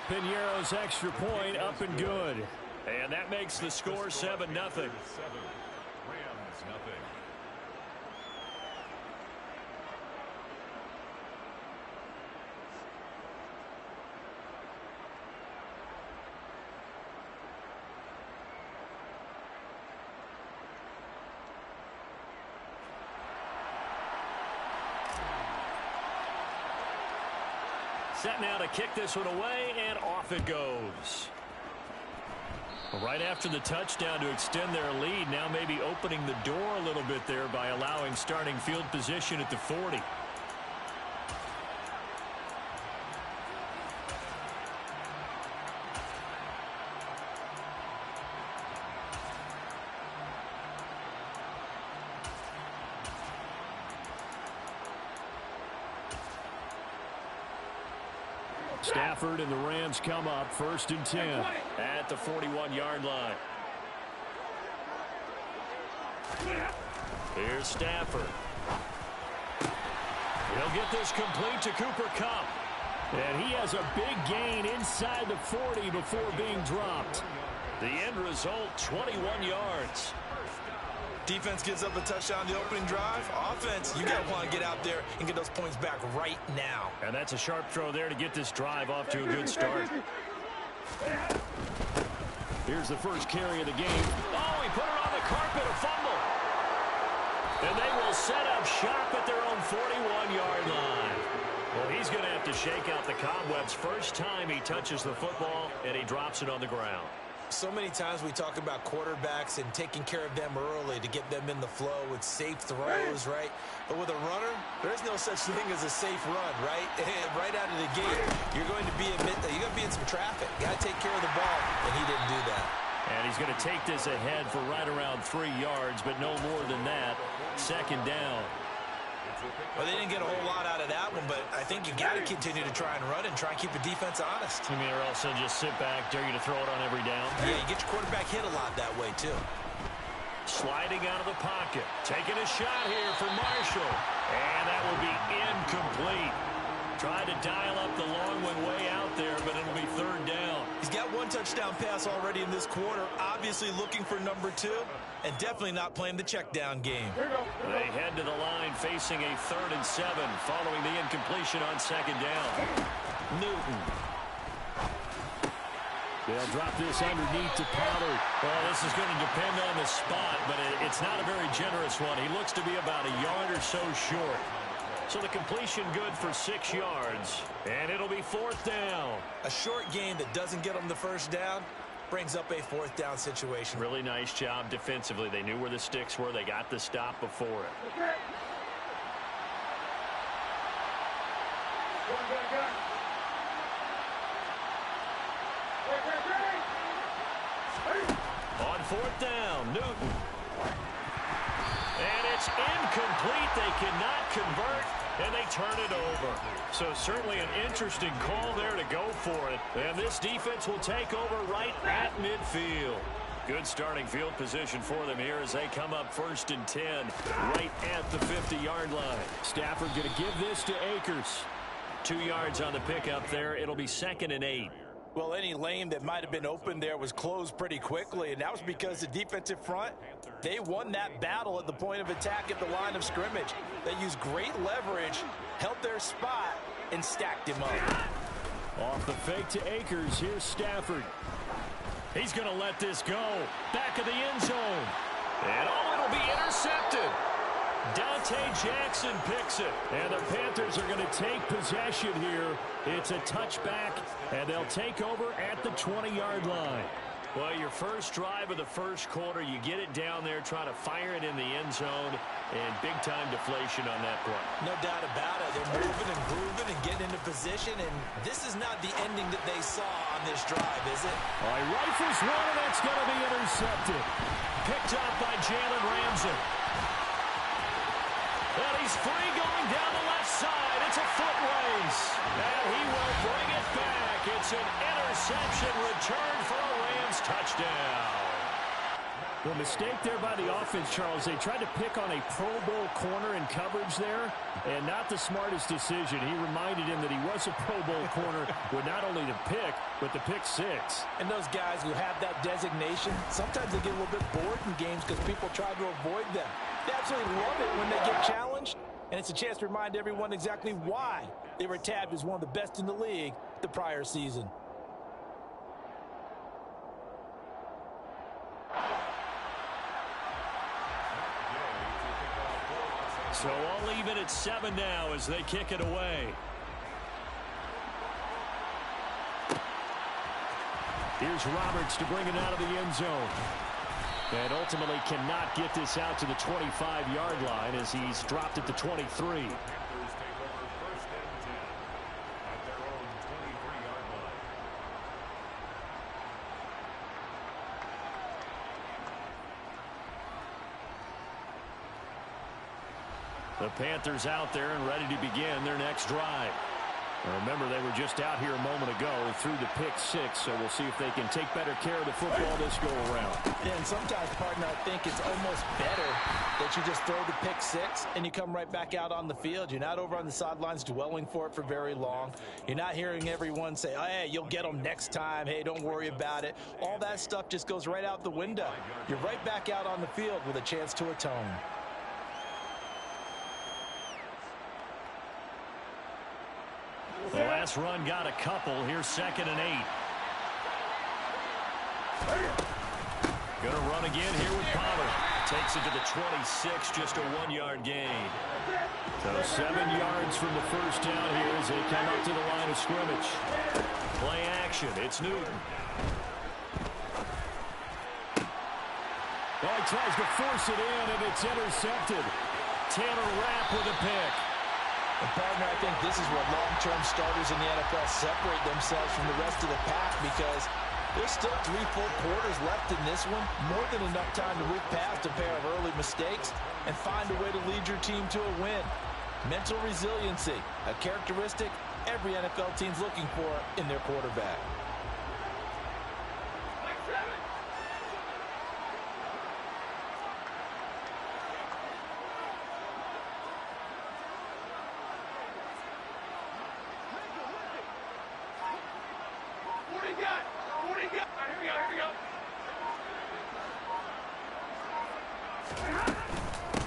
Piñeiro's extra point up and good. And that makes the score 7-0. Rams, nothing. Set now to kick this one away, and off it goes. Right after the touchdown to extend their lead, now maybe opening the door a little bit there by allowing starting field position at the 40. Stafford and the Rams come up 1st and 10 at the 41-yard line. Here's Stafford. He'll get this complete to Cooper Kupp. And he has a big gain inside the 40 before being dropped. The end result, 21 yards. Defense gives up a touchdown the opening drive. Offense, you got to want to get out there and get those points back right now. And that's a sharp throw there to get this drive off to a good start. Here's the first carry of the game. Oh, he put it on the carpet, a fumble. And they will set up shop at their own 41-yard line. Well, he's going to have to shake out the cobwebs first time he touches the football, and he drops it on the ground. So many times we talk about quarterbacks and taking care of them early to get them in the flow with safe throws, right? But with a runner, there's no such thing as a safe run, right? Right out of the gate, you're going to be in some traffic. You got to take care of the ball, and he didn't do that. And he's going to take this ahead for right around 3 yards, but no more than that. 2nd down. Well, they didn't get a whole lot out of that one, but I think you got to continue to try and run and try and keep the defense honest. You mean, or else they'll just sit back, dare you to throw it on every down? Yeah, you get your quarterback hit a lot that way, too. Sliding out of the pocket. Taking a shot here for Marshall. And that will be incomplete. Tried to dial up the long one way out there, but it'll be 3rd down. He's got 1 touchdown pass already in this quarter. Obviously looking for number 2, and definitely not playing the check down game. They head to the line facing a 3rd and 7 following the incompletion on 2nd down. Newton. They'll drop this underneath to Pollard. Well, this is going to depend on the spot, but it's not a very generous one. He looks to be about a yard or so short. So the completion good for 6 yards, and it'll be 4th down. A short gain that doesn't get them the 1st down brings up a 4th down situation. Really nice job defensively. They knew where the sticks were. They got the stop before it. On 4th down, Newton. And it's incomplete. They cannot convert, and they turn it over. So certainly an interesting call there to go for it. And this defense will take over right at midfield. Good starting field position for them here as they come up 1st and 10 right at the 50-yard line. Stafford going to give this to Akers. 2 yards on the pickup there. It'll be 2nd and 8. Well, any lane that might have been open there was closed pretty quickly, and that was because the defensive front, they won that battle at the point of attack at the line of scrimmage. They used great leverage, held their spot, and stacked him up. Off the fake to Akers, here's Stafford. He's going to let this go. Back of the end zone. And it'll be intercepted. Dante Jackson picks it. And the Panthers are going to take possession here. It's a touchback, and they'll take over at the 20-yard line. Well, your first drive of the first quarter, you get it down there, try to fire it in the end zone, and big-time deflation on that play. No doubt about it. They're moving and grooving and getting into position, and this is not the ending that they saw on this drive, is it? All right, rifles one, and that's going to be intercepted. Picked up by Jalen Ramsey. And he's free going down the left side. It's a foot race. And he will bring it back. It's an interception return for a Rams touchdown. Well, mistake there by the offense, Charles. They tried to pick on a Pro Bowl corner in coverage there, and not the smartest decision. He reminded him that he was a Pro Bowl corner with not only the pick, but the pick six. And those guys who have that designation, sometimes they get a little bit bored in games because people try to avoid them. They absolutely love it when they get challenged, and it's a chance to remind everyone exactly why they were tabbed as one of the best in the league the prior season. So all even at 7 now as they kick it away. Here's Roberts to bring it out of the end zone. And ultimately cannot get this out to the 25-yard line as he's dropped at the 23. The Panthers out there and ready to begin their next drive. Remember, they were just out here a moment ago through the pick six, so we'll see if they can take better care of the football this go-around. Yeah, and sometimes, partner, I think it's almost better that you just throw the pick six and you come right back out on the field. You're not over on the sidelines dwelling for it for very long. You're not hearing everyone say, oh, hey, you'll get them next time. Hey, don't worry about it. All that stuff just goes right out the window. You're right back out on the field with a chance to atone. The last run got a couple. Here's 2nd and 8. Gonna run again here with Pollard. Takes it to the 26, just a 1-yard gain. So 7 yards from the first down here as they come up to the line of scrimmage. Play action. It's Newton. Oh, he tries to force it in, and it's intercepted. Taylor Rapp with a pick. And partner, I think this is where long-term starters in the NFL separate themselves from the rest of the pack because there's still 3 full quarters left in this one. More than enough time to move past a pair of early mistakes and find a way to lead your team to a win. Mental resiliency, a characteristic every NFL team's looking for in their quarterback.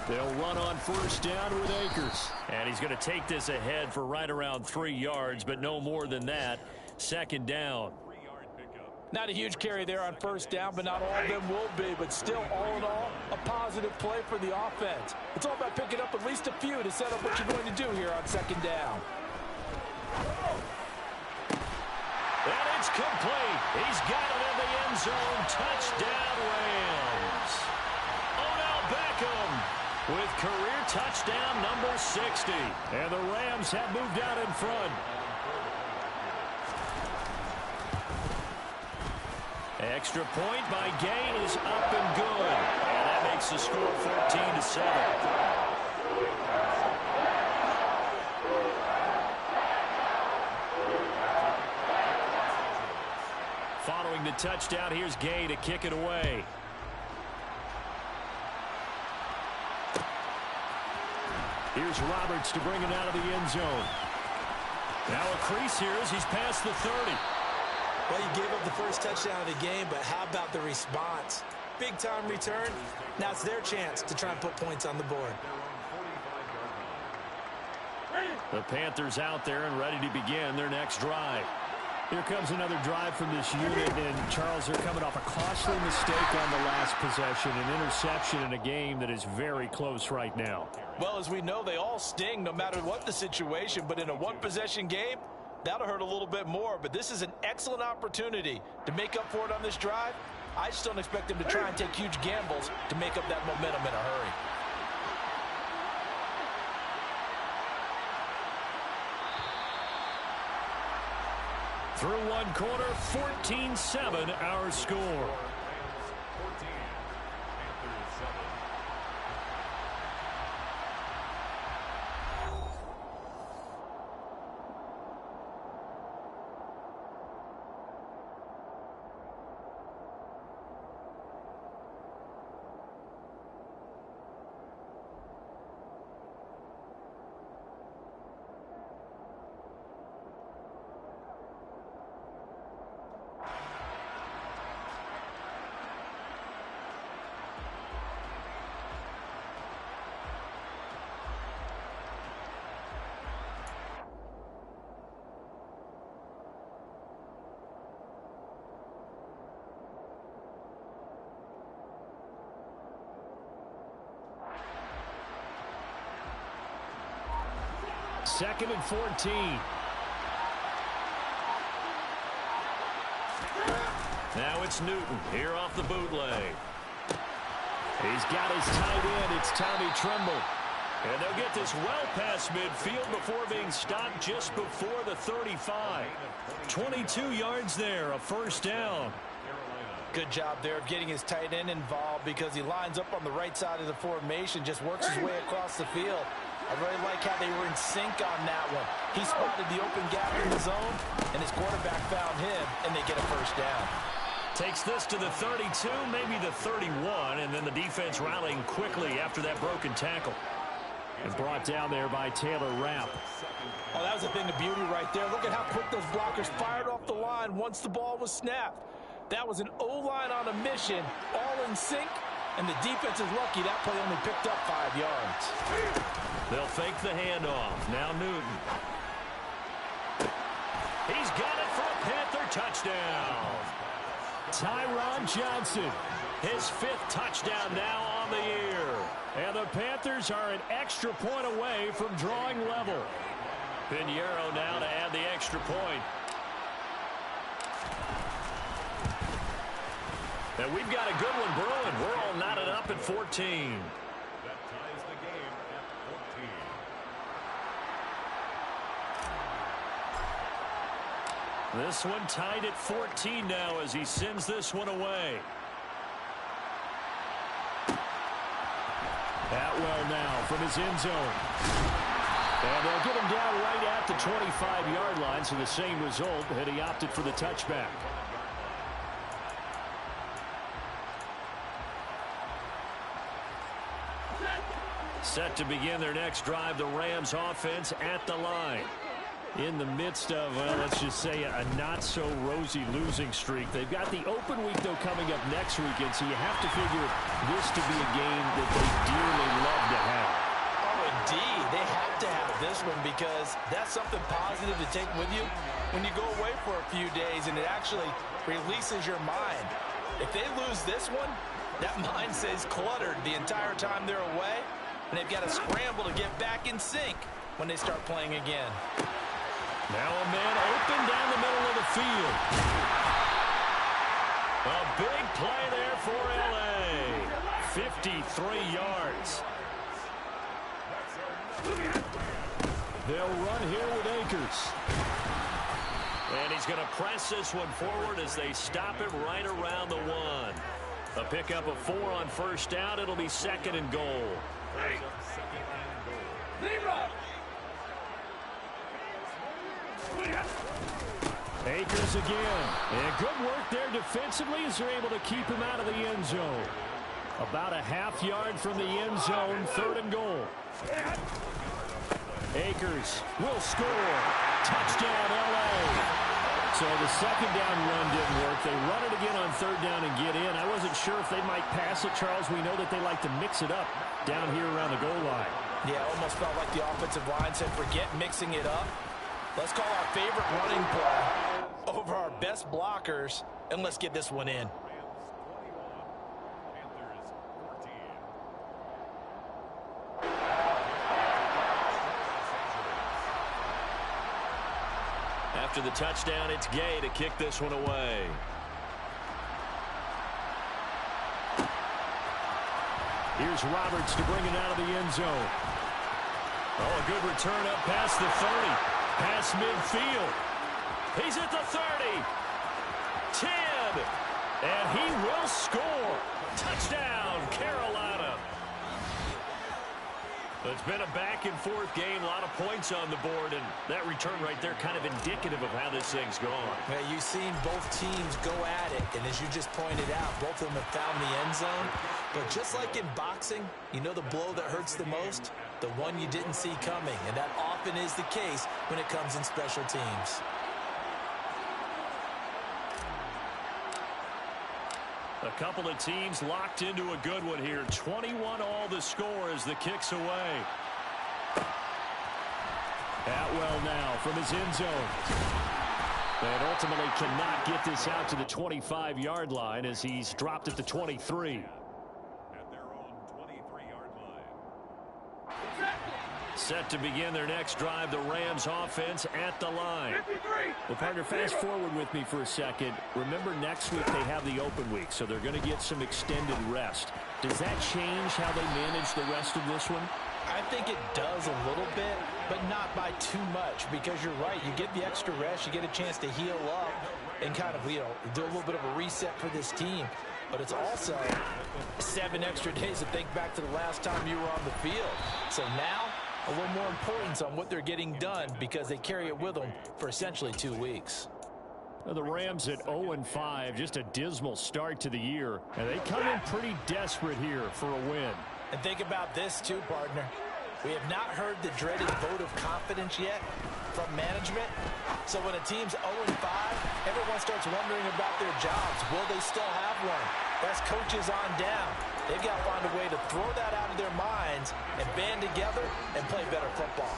They'll run on first down with Akers. And he's going to take this ahead for right around 3 yards, but no more than that. 2nd down. Not a huge carry there on first down, but not all of them will be. But still, all in all, a positive play for the offense. It's all about picking up at least a few to set up what you're going to do here on 2nd down. And it's complete. He's got it in the end zone. Touchdown, Rams. Odell Beckham with career touchdown number 60. And the Rams have moved out in front. Extra point by Gay is up and good. And that makes the score 14-7. Following the touchdown, here's Gay to kick it away. Here's Roberts to bring it out of the end zone. Now a crease here as he's past the 30. Well, you gave up the first touchdown of the game, but how about the response? Big-time return. Now it's their chance to try and put points on the board. The Panthers out there and ready to begin their next drive. Here comes another drive from this unit, and Charles, they're coming off a costly mistake on the last possession, an interception in a game that is very close right now. Well, as we know, they all sting no matter what the situation, but in a one-possession game, that'll hurt a little bit more. But this is an excellent opportunity to make up for it on this drive. I just don't expect them to try and take huge gambles to make up that momentum in a hurry. Through one quarter, 14-7 our score. 2nd and 14. Now it's Newton here off the bootleg. He's got his tight end. It's Tommy Tremble. And they'll get this well past midfield before being stopped just before the 35. 22 yards there, a first down. Good job there of getting his tight end involved because he lines up on the right side of the formation, just works his way across the field. I really like how they were in sync on that one. He spotted the open gap in the zone, and his quarterback found him, and they get a first down. Takes this to the 32, maybe the 31, and then the defense rallying quickly after that broken tackle. And brought down there by Taylor Rapp. Oh, that was a thing of beauty right there. Look at how quick those blockers fired off the line once the ball was snapped. That was an O-line on a mission, all in sync, and the defense is lucky that play only picked up 5 yards. They'll fake the handoff. Now Newton. He's got it for a Panther touchdown. Tyron Johnson, his 5th touchdown now on the year. And the Panthers are an extra point away from drawing level. Yerrrr now to add the extra point. And we've got a good one brewing. We're all knotted up at 14. That ties the game at 14. This one tied at 14 now as he sends this one away. Atwell now from his end zone. And they'll get him down right at the 25-yard line, so the same result, and he opted for the touchback. Set to begin their next drive, the Rams offense at the line. In the midst of, well, let's just say a not-so-rosy losing streak. They've got the open week, though, coming up next weekend, so you have to figure this to be a game that they dearly love to have. Oh, indeed. They have to have this one because that's something positive to take with you when you go away for a few days, and it actually releases your mind. If they lose this one, that mind stays cluttered the entire time they're away, and they've got to scramble to get back in sync when they start playing again. Now a man open down the middle of the field. A big play there for L.A. 53 yards. They'll run here with Akers. And he's going to press this one forward as they stop him right around the 1. A pickup of 4 on first down. It'll be 2nd and goal. Akers again. And good work there defensively as they're able to keep him out of the end zone. About a half yard from the end zone, 3rd and goal. Akers will score. Touchdown, L.A. So the 2nd down run didn't work. They run it again on 3rd down and get in. I wasn't sure if they might pass it, Charles. We know that they like to mix it up down here around the goal line. Yeah, almost felt like the offensive line said, forget mixing it up. Let's call our favorite running play over our best blockers, and let's get this one in. After the touchdown, it's Gay to kick this one away. Here's Roberts to bring it out of the end zone. Oh, a good return up past the 30. Past midfield. He's at the 30. 10. And he will score. Touchdown, Carolina. It's been a back-and-forth game, a lot of points on the board, and that return right there kind of indicative of how this thing's going. Yeah, you've seen both teams go at it, and as you just pointed out, both of them have found the end zone. But just like in boxing, you know the blow that hurts the most? The one you didn't see coming, and that often is the case when it comes in special teams. A couple of teams locked into a good one here. 21 all the score as the kick's away. Atwell now from his end zone. And ultimately cannot get this out to the 25-yard line as he's dropped at the 23. At their own 23-yard line. Set to begin their next drive, the Rams offense at the line. Well, partner, fast forward with me for a second. Remember, next week they have the open week, so they're going to get some extended rest. Does that change how they manage the rest of this one? I think it does a little bit, but not by too much, because you're right. You get the extra rest, you get a chance to heal up and kind of, do a little bit of a reset for this team. But it's also 7 extra days to think back to the last time you were on the field. So now, a little more importance on what they're getting done because they carry it with them for essentially 2 weeks. Well, the Rams at 0-5, just a dismal start to the year. And they come in pretty desperate here for a win. And think about this too, partner. We have not heard the dreaded vote of confidence yet from management. So when a team's 0-5, everyone starts wondering about their jobs. Will they still have one? That's coaches on down. They've got to find a way to throw that out of their minds and band together and play better football.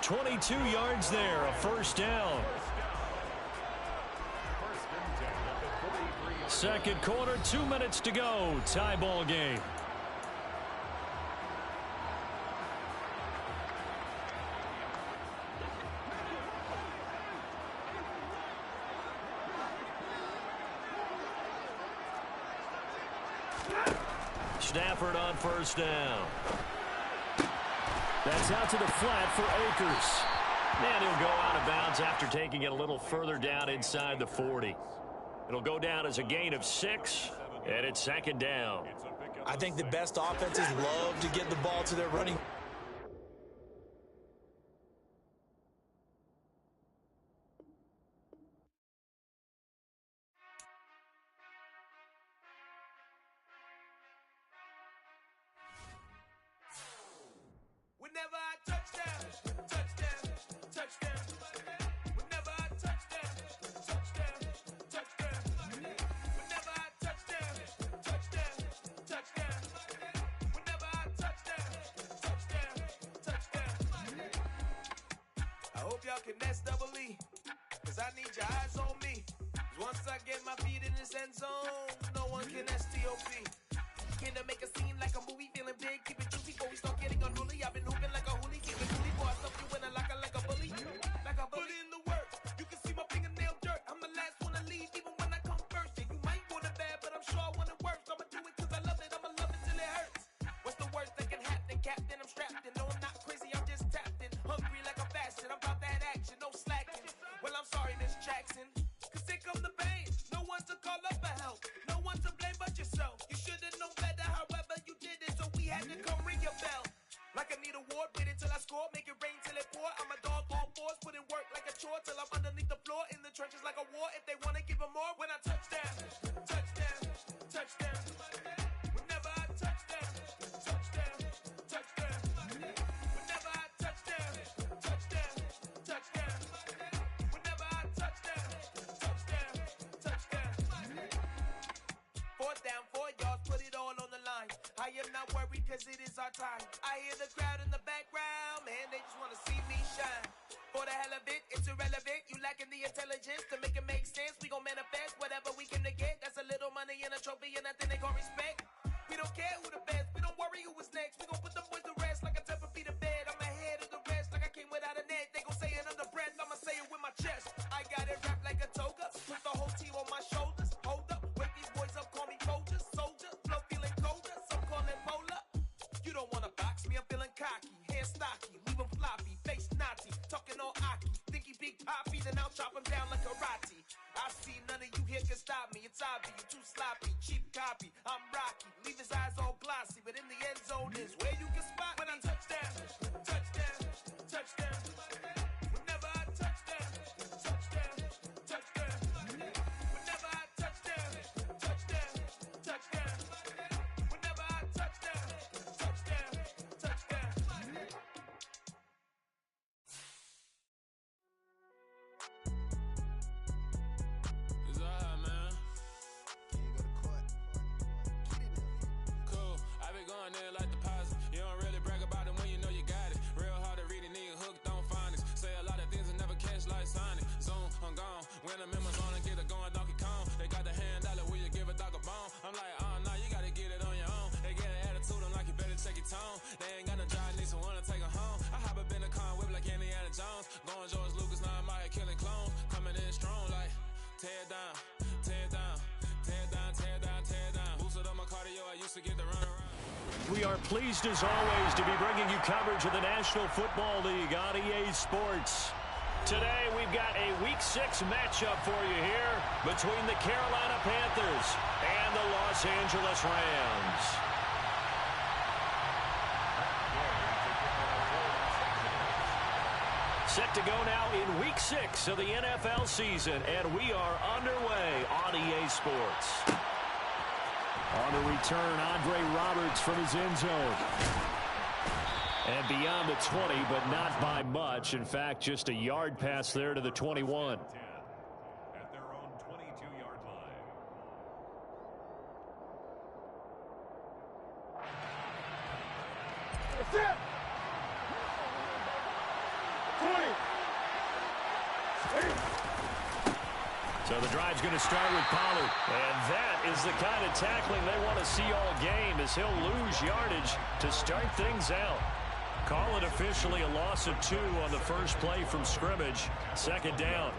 22 yards there, a first down. Second quarter, 2 minutes to go. Tie ball game. Stafford on first down. That's out to the flat for Akers. And he'll go out of bounds after taking it a little further down inside the 40. It'll go down as a gain of 6, and it's second down. I think the best offenses love to get the ball to their running. Whenever I touchdown, touchdown, touchdown. Whenever I touchdown, touchdown, touchdown. Whenever I touchdown, touchdown, touchdown. Whenever I touchdown, touchdown, touchdown. I hope y'all can S-double-E, cause I need your eyes on me. 'Cause once I get my feet in this end zone, no one can S-T-O-P. Can to make a scene like a movie, feeling big, keep it juicy before we start getting unruly. I've been hooping like a hooli, keep it coolie, boy, I stuff you in a locker like a bully. Like a bully. Put in the work, you can see my fingernail dirt. I'm the last one to leave, even when I come first. Yeah, you might want it bad, but I'm sure I want it worse. I'ma do it cause I love it, I'ma love it till it hurts. What's the worst that can happen, Captain? I'm strapped in, no I'm not crazy, I'm just tapped in. Hungry like a fashion, I'm about that action, no slacking. Well, I'm sorry, Miss Jackson, cause here come the pain. No one to call up for help, no one to blame but yourself. You should've known better, however you did it, so we had to come ring your bell. Like I need a award, wait until I score, make it rain till it pour. I'm a dog on fours, put in work like a chore till I'm underneath the floor, in the trenches like a war. If they wanna give them more, when I touchdown, touchdown, touchdown. Whenever I touchdown, touchdown, touchdown. Whenever I touchdown, touchdown, touchdown. Whenever I touchdown, touchdown, touchdown. 4th down, 4 yards, put it all on the line. I am not worried cause it is our time. I hear the crowd in the background, man, they just wanna see me shine. For the hell of it, it's irrelevant. You lacking the intelligence to make it make sense. We gon' manifest whatever we can to get. That's a little money and a trophy and nothing they gon' respect. We don't care who the best, we don't worry who was next. We gon' put the boys to rest like a 10 feet of bed. I'm ahead of the rest like I came without a net. They gon' say it under breath, I'ma say it with my chest. I got it wrapped like a toga, put the whole team on my shoulders. Hold up, wake these boys up, call me soldier, soldier. Flow feeling colder, some call it polar. You don't wanna box me, I'm feeling cocky. Hair stocky, leave him floppy, face naughty. Talking all aki, think he big poppy, then I'll chop him down like karate. I see none of you here can stop me. It's obvious, you too sloppy, cheap copy. I'm Rocky, leave his eyes all glossy, but in the end zone is where you can spot when I touchdown, touchdown, touchdown. Whenever I touchdown, touchdown, touchdown. Whenever I touchdown, touchdown, touchdown. Whenever I touchdown, touchdown, touchdown. It's alright, man. Cool. I been going there like deposit. You don't really brag about it when you know you got it. Real hard to read a nigga hooked on phonics. Say a lot of things and never catch like Sonic. Zoom, I'm gone. When I'm in my zone and get it going Donkey Kong. They got the hand dollar, will you give a dog a bone? I'm like, oh no, you gotta get it on your own. They get an attitude, I'm like, you better check your tone. They ain't got no job, need someone to take her home. I hop up in Going George Lucas, now I'm out here killing clones. Coming in strong like tear down, tear down, tear down, tear down, tear down. Boosted up my cardio, I used to get the run around. We are pleased as always to be bringing you coverage of the National Football League on EA Sports. Today we've got a Week 6 matchup for you here between the Carolina Panthers and the Los Angeles Rams. Set to go now in Week 6 of the NFL season, and we are underway on EA Sports. On the return, Andre Roberts from his end zone. And beyond the 20, but not by much. In fact, just a yard pass there to the 21. At their own 22-yard line. That's it. 20. So the drive's going to start with Pollard. And that is the kind of tackling they want to see all game, as he'll lose yardage to start things out. Call it officially a loss of 2 on the first play from scrimmage. Second down.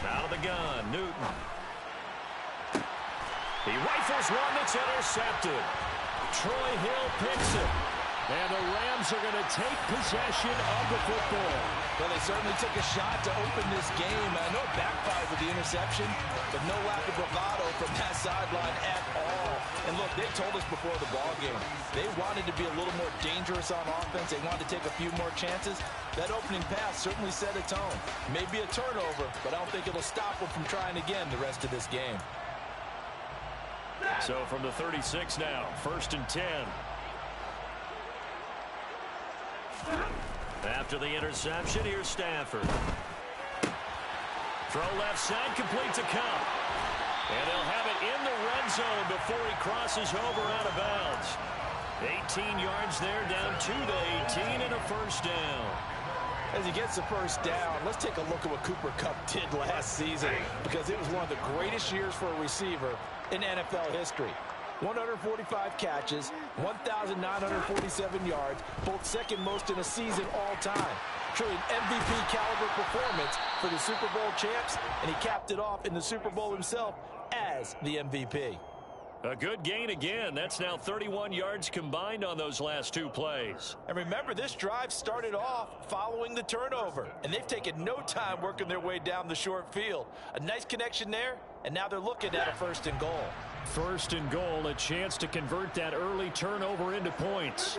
Out of the gun, Newton. He rifles one that's intercepted. Troy Hill picks it. And the Rams are going to take possession of the football. Well, they certainly took a shot to open this game. I know it backfired with the interception, but no lack of bravado from that sideline at all. And look, they told us before the ball game, they wanted to be a little more dangerous on offense. They wanted to take a few more chances. That opening pass certainly set a tone. Maybe a turnover, but I don't think it'll stop them from trying again the rest of this game. So from the 36 now, 1st and 10. After the interception, here's Stafford. Throw left side, complete to Cup. And they'll have it in the red zone before he crosses over out of bounds. 18 yards there, down to the 18 and a first down. As he gets the first down, let's take a look at what Cooper Kupp did last season, because it was one of the greatest years for a receiver in NFL history. 145 catches, 1,947 yards, both second most in a season all time. Truly an MVP caliber performance for the Super Bowl champs, and he capped it off in the Super Bowl himself as the MVP. A good gain again. That's now 31 yards combined on those last 2 plays. And remember, this drive started off following the turnover, and they've taken no time working their way down the short field. A nice connection there, and now they're looking at a 1st and goal. 1st and goal, a chance to convert that early turnover into points.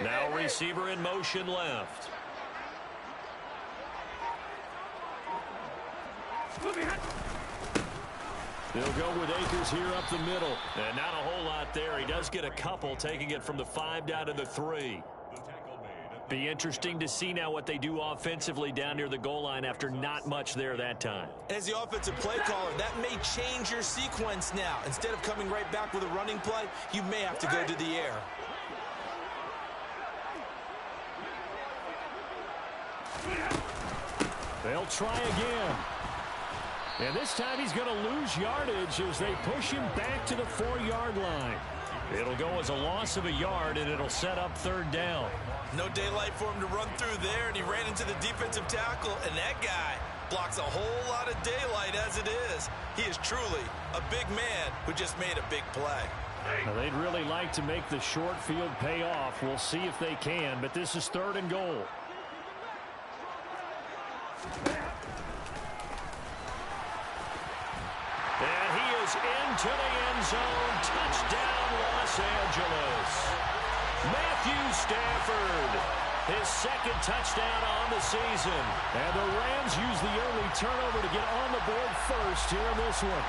Now receiver in motion left. They'll go with Akers here up the middle. And not a whole lot there. He does get a couple, taking it from the 5 down to the 3. Be interesting to see now what they do offensively down near the goal line after not much there that time. As the offensive play caller, that may change your sequence now. Instead of coming right back with a running play, you may have to go to the air. They'll try again. And this time he's going to lose yardage as they push him back to the 4-yard line. It'll go as a loss of a yard, and it'll set up 3rd down. No daylight for him to run through there, and he ran into the defensive tackle, and that guy blocks a whole lot of daylight as it is. He is truly a big man who just made a big play. Now, they'd really like to make the short field pay off. We'll see if they can, but this is 3rd and goal. And he is into the end zone. Touchdown, Los Angeles. Matthew Stafford, his 2nd touchdown on the season. And the Rams use the early turnover to get on the board first here in this one.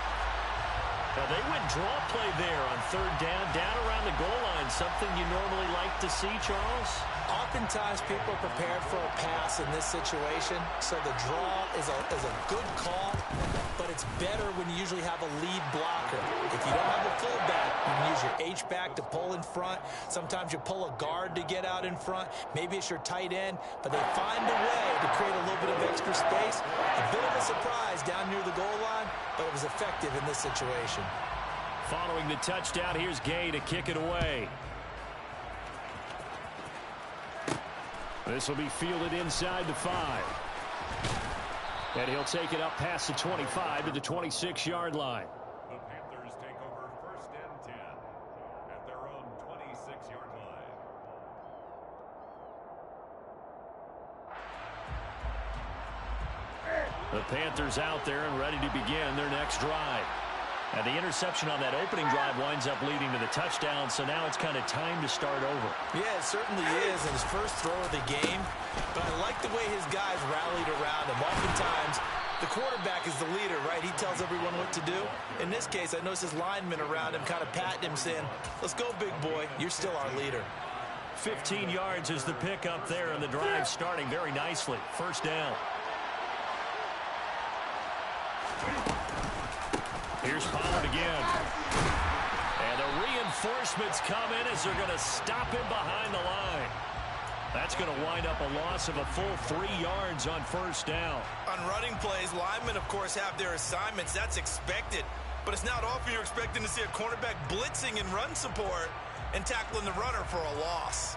Well, they went draw play there on third down around the goal line. Something you normally like to see, Charles? Oftentimes, people are prepared for a pass in this situation, so the draw is a good call, but it's better when you usually have a lead blocker. If you don't have a fullback, you can use your H-back to pull in front. Sometimes you pull a guard to get out in front. Maybe it's your tight end, but they find a way to create a little bit of extra space. A bit of a surprise down near the goal line, but it was effective in this situation. Following the touchdown, here's Gay to kick it away. This will be fielded inside the 5. And he'll take it up past the 25 to the 26-yard line. The Panthers take over 1st and 10 at their own 26-yard line. The Panthers out there and ready to begin their next drive. And the interception on that opening drive winds up leading to the touchdown, so now it's kind of time to start over. Yeah, it certainly is in his first throw of the game, but I like the way his guys rallied around him. Oftentimes, the quarterback is the leader, right? He tells everyone what to do. In this case, I noticed his linemen around him kind of patting him, saying, let's go, big boy. You're still our leader. 15 yards is the pickup there, and the drive starting very nicely. First down. Here's Pollard again. And the reinforcements come in as they're going to stop him behind the line. That's going to wind up a loss of a full 3 yards on first down. On running plays, linemen, of course, have their assignments. That's expected. But it's not often you're expecting to see a cornerback blitzing in run support and tackling the runner for a loss.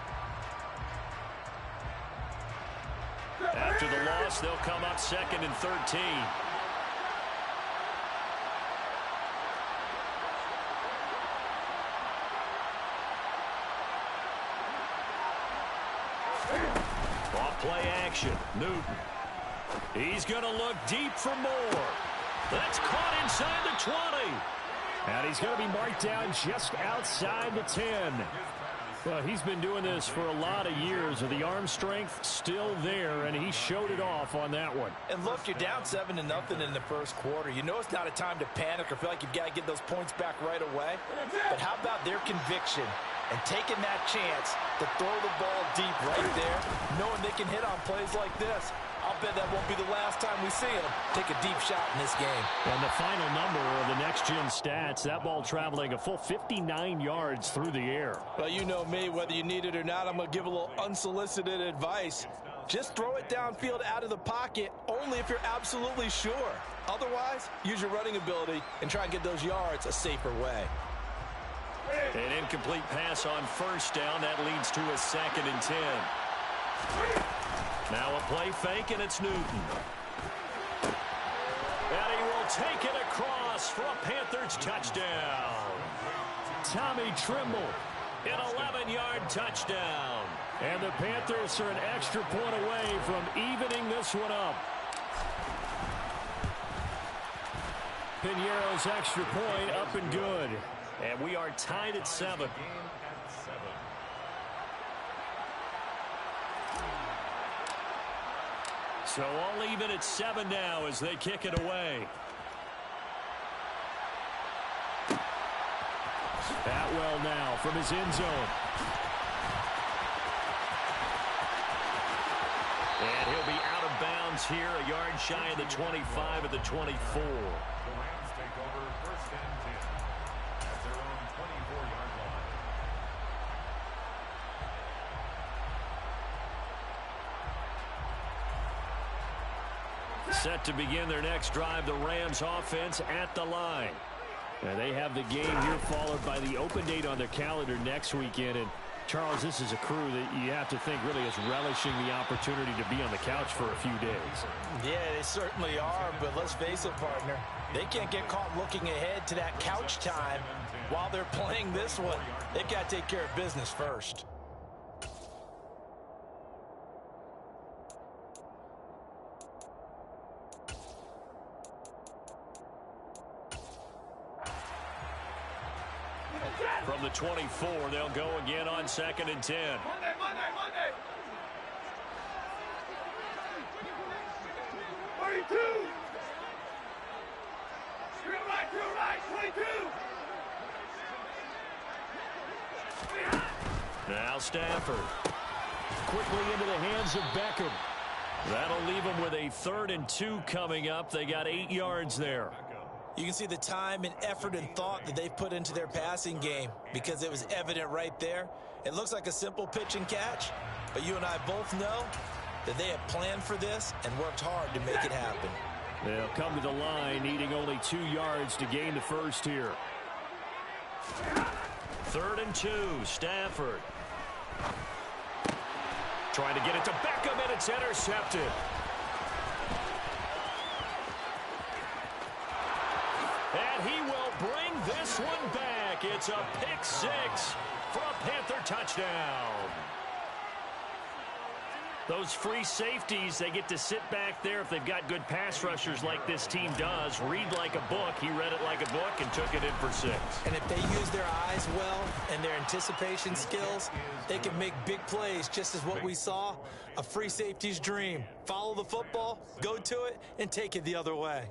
After the loss, they'll come up 2nd and 13. Play action. Newton. He's going to look deep for more. That's caught inside the 20. And he's going to be marked down just outside the 10. Well, he's been doing this for a lot of years with the arm strength still there, and he showed it off on that one. And look, you're down 7-0 in the first quarter. You know it's not a time to panic or feel like you've got to get those points back right away. But how about their conviction and taking that chance to throw the ball deep right there, knowing they can hit on plays like this? I'll bet that won't be the last time we see him take a deep shot in this game. And the final number of the next-gen stats, that ball traveling a full 59 yards through the air. Well, you know me, whether you need it or not, I'm going to give a little unsolicited advice. Just throw it downfield out of the pocket, only if you're absolutely sure. Otherwise, use your running ability and try and get those yards a safer way. An incomplete pass on first down. That leads to a 2nd and 10. Now a play fake, and it's Newton. And he will take it across for a Panthers touchdown. Tommy Trimble, an 11-yard touchdown. And the Panthers are an extra point away from evening this one up. Piñeiro's extra point up and good. And we are tied at 7. So all even at 7 now as they kick it away. Atwell now from his end zone. And he'll be out of bounds here, a yard shy of the 25 at the 24. The Rams take over 1st and 10 at their own 24-yard line. Set to begin their next drive, the Rams offense at the line. And they have the game here followed by the open date on their calendar next weekend. And Charles, this is a crew that you have to think really is relishing the opportunity to be on the couch for a few days. Yeah, they certainly are, but let's face it, partner. They can't get caught looking ahead to that couch time while they're playing this one. They've got to take care of business first. From the 24, they'll go again on 2nd and 10. Monday. 32. Straight right Now Stafford. Quickly into the hands of Beckham. That'll leave them with a 3rd and 2 coming up. They got 8 yards there. You can see the time and effort and thought that they've put into their passing game because it was evident right there. It looks like a simple pitch and catch, but you and I both know that they have planned for this and worked hard to make it happen. They'll come to the line needing only 2 yards to gain the first here. 3rd and 2, Stafford. Trying to get it to Beckham, and it's intercepted. And he will bring this one back. It's a pick 6 for a Panther touchdown. Those free safeties, they get to sit back there if they've got good pass rushers like this team does. Read like a book. He read it like a book and took it in for 6. And if they use their eyes well and their anticipation skills, they can make big plays, just as what we saw. A free safety's dream. Follow the football, go to it, and take it the other way.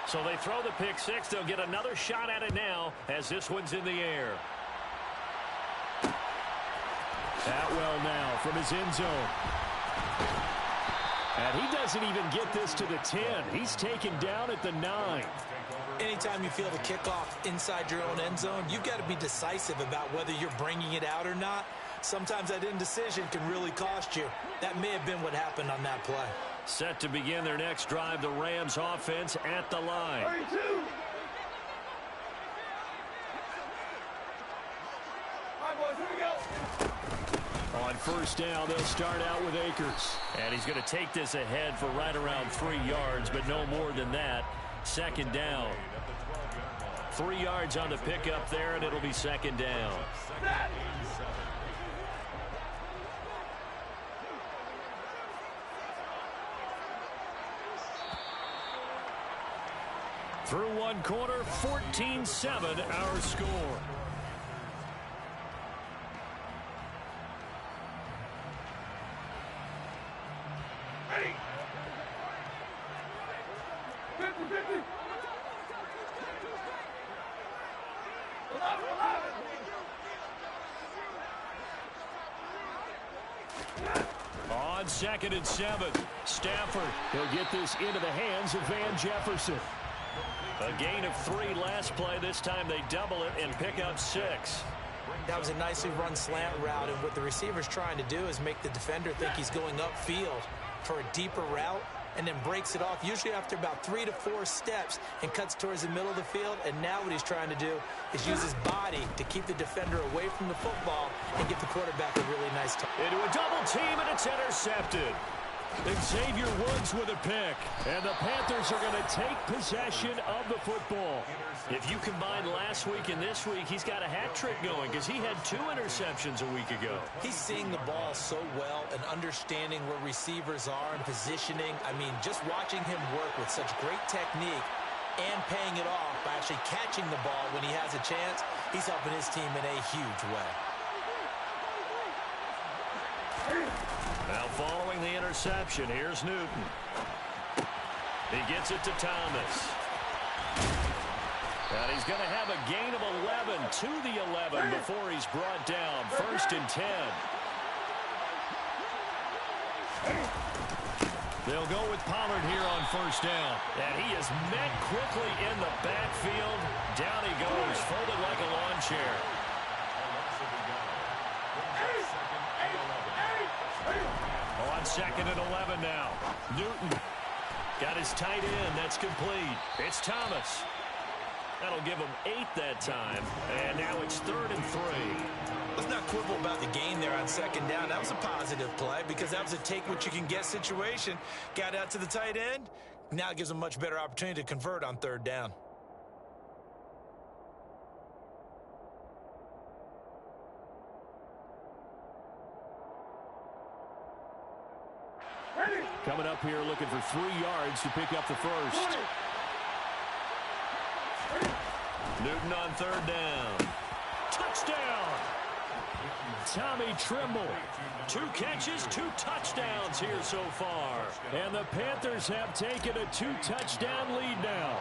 So they throw the pick 6. They'll get another shot at it now as this one's in the air. Atwell now from his end zone. And he doesn't even get this to the 10. He's taken down at the 9. Anytime you feel the kickoff inside your own end zone, you've got to be decisive about whether you're bringing it out or not. Sometimes that indecision can really cost you. That may have been what happened on that play. Set to begin their next drive, the Rams offense at the line. 32. All right, boys, here we go. On first down, they'll start out with Akers. And he's going to take this ahead for right around 3 yards, but no more than that. 2nd down. 3 yards on the pickup there, and it'll be 2nd down. Through one quarter, 14-7 our score. Ready. 50-50. 11. On 2nd and 7, Stafford. He'll get this into the hands of Van Jefferson. A gain of 3 last play. This time they double it and pick up 6. That was a nicely run slant route, and what the receiver's trying to do is make the defender think he's going upfield for a deeper route, and then breaks it off, usually after about 3 to 4 steps, and cuts towards the middle of the field. And now what he's trying to do is use his body to keep the defender away from the football and get the quarterback a really nice touch. Into a double team, and it's intercepted. Xavier Woods with a pick, and the Panthers are going to take possession of the football. If you combine last week and this week, he's got a hat trick going because he had 2 interceptions a week ago. He's seeing the ball so well and understanding where receivers are and positioning. I mean, just watching him work with such great technique and paying it off by actually catching the ball when he has a chance, he's helping his team in a huge way. Now following the interception, here's Newton. He gets it to Thomas. And he's going to have a gain of 11 to the 11 before he's brought down. 1st and 10. They'll go with Pollard here on 1st down. And he is met quickly in the backfield. Down he goes, folded like a lawn chair. On 2nd and 11 now. Newton got his tight end. That's complete. It's Thomas. That'll give him 8 that time. And now it's 3rd and 3. Let's not quibble about the gain there on 2nd down. That was a positive play because that was a take-what-you-can-get situation. Got out to the tight end. Now it gives him a much better opportunity to convert on 3rd down. Coming up here looking for 3 yards to pick up the first. Newton on 3rd down. Touchdown! Tommy Trimble. 2 catches, 2 touchdowns here so far. And the Panthers have taken a 2-touchdown lead now.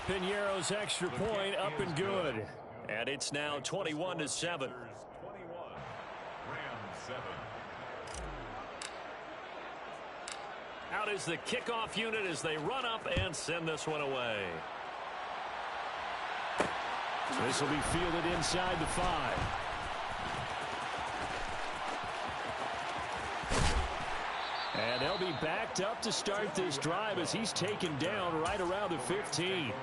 Piñeiro's extra point up and good. And it's now 21-7. 21. Rams 7. Out is the kickoff unit as they run up and send this one away. This will be fielded inside the 5. And they'll be backed up to start this drive as he's taken down right around the 15.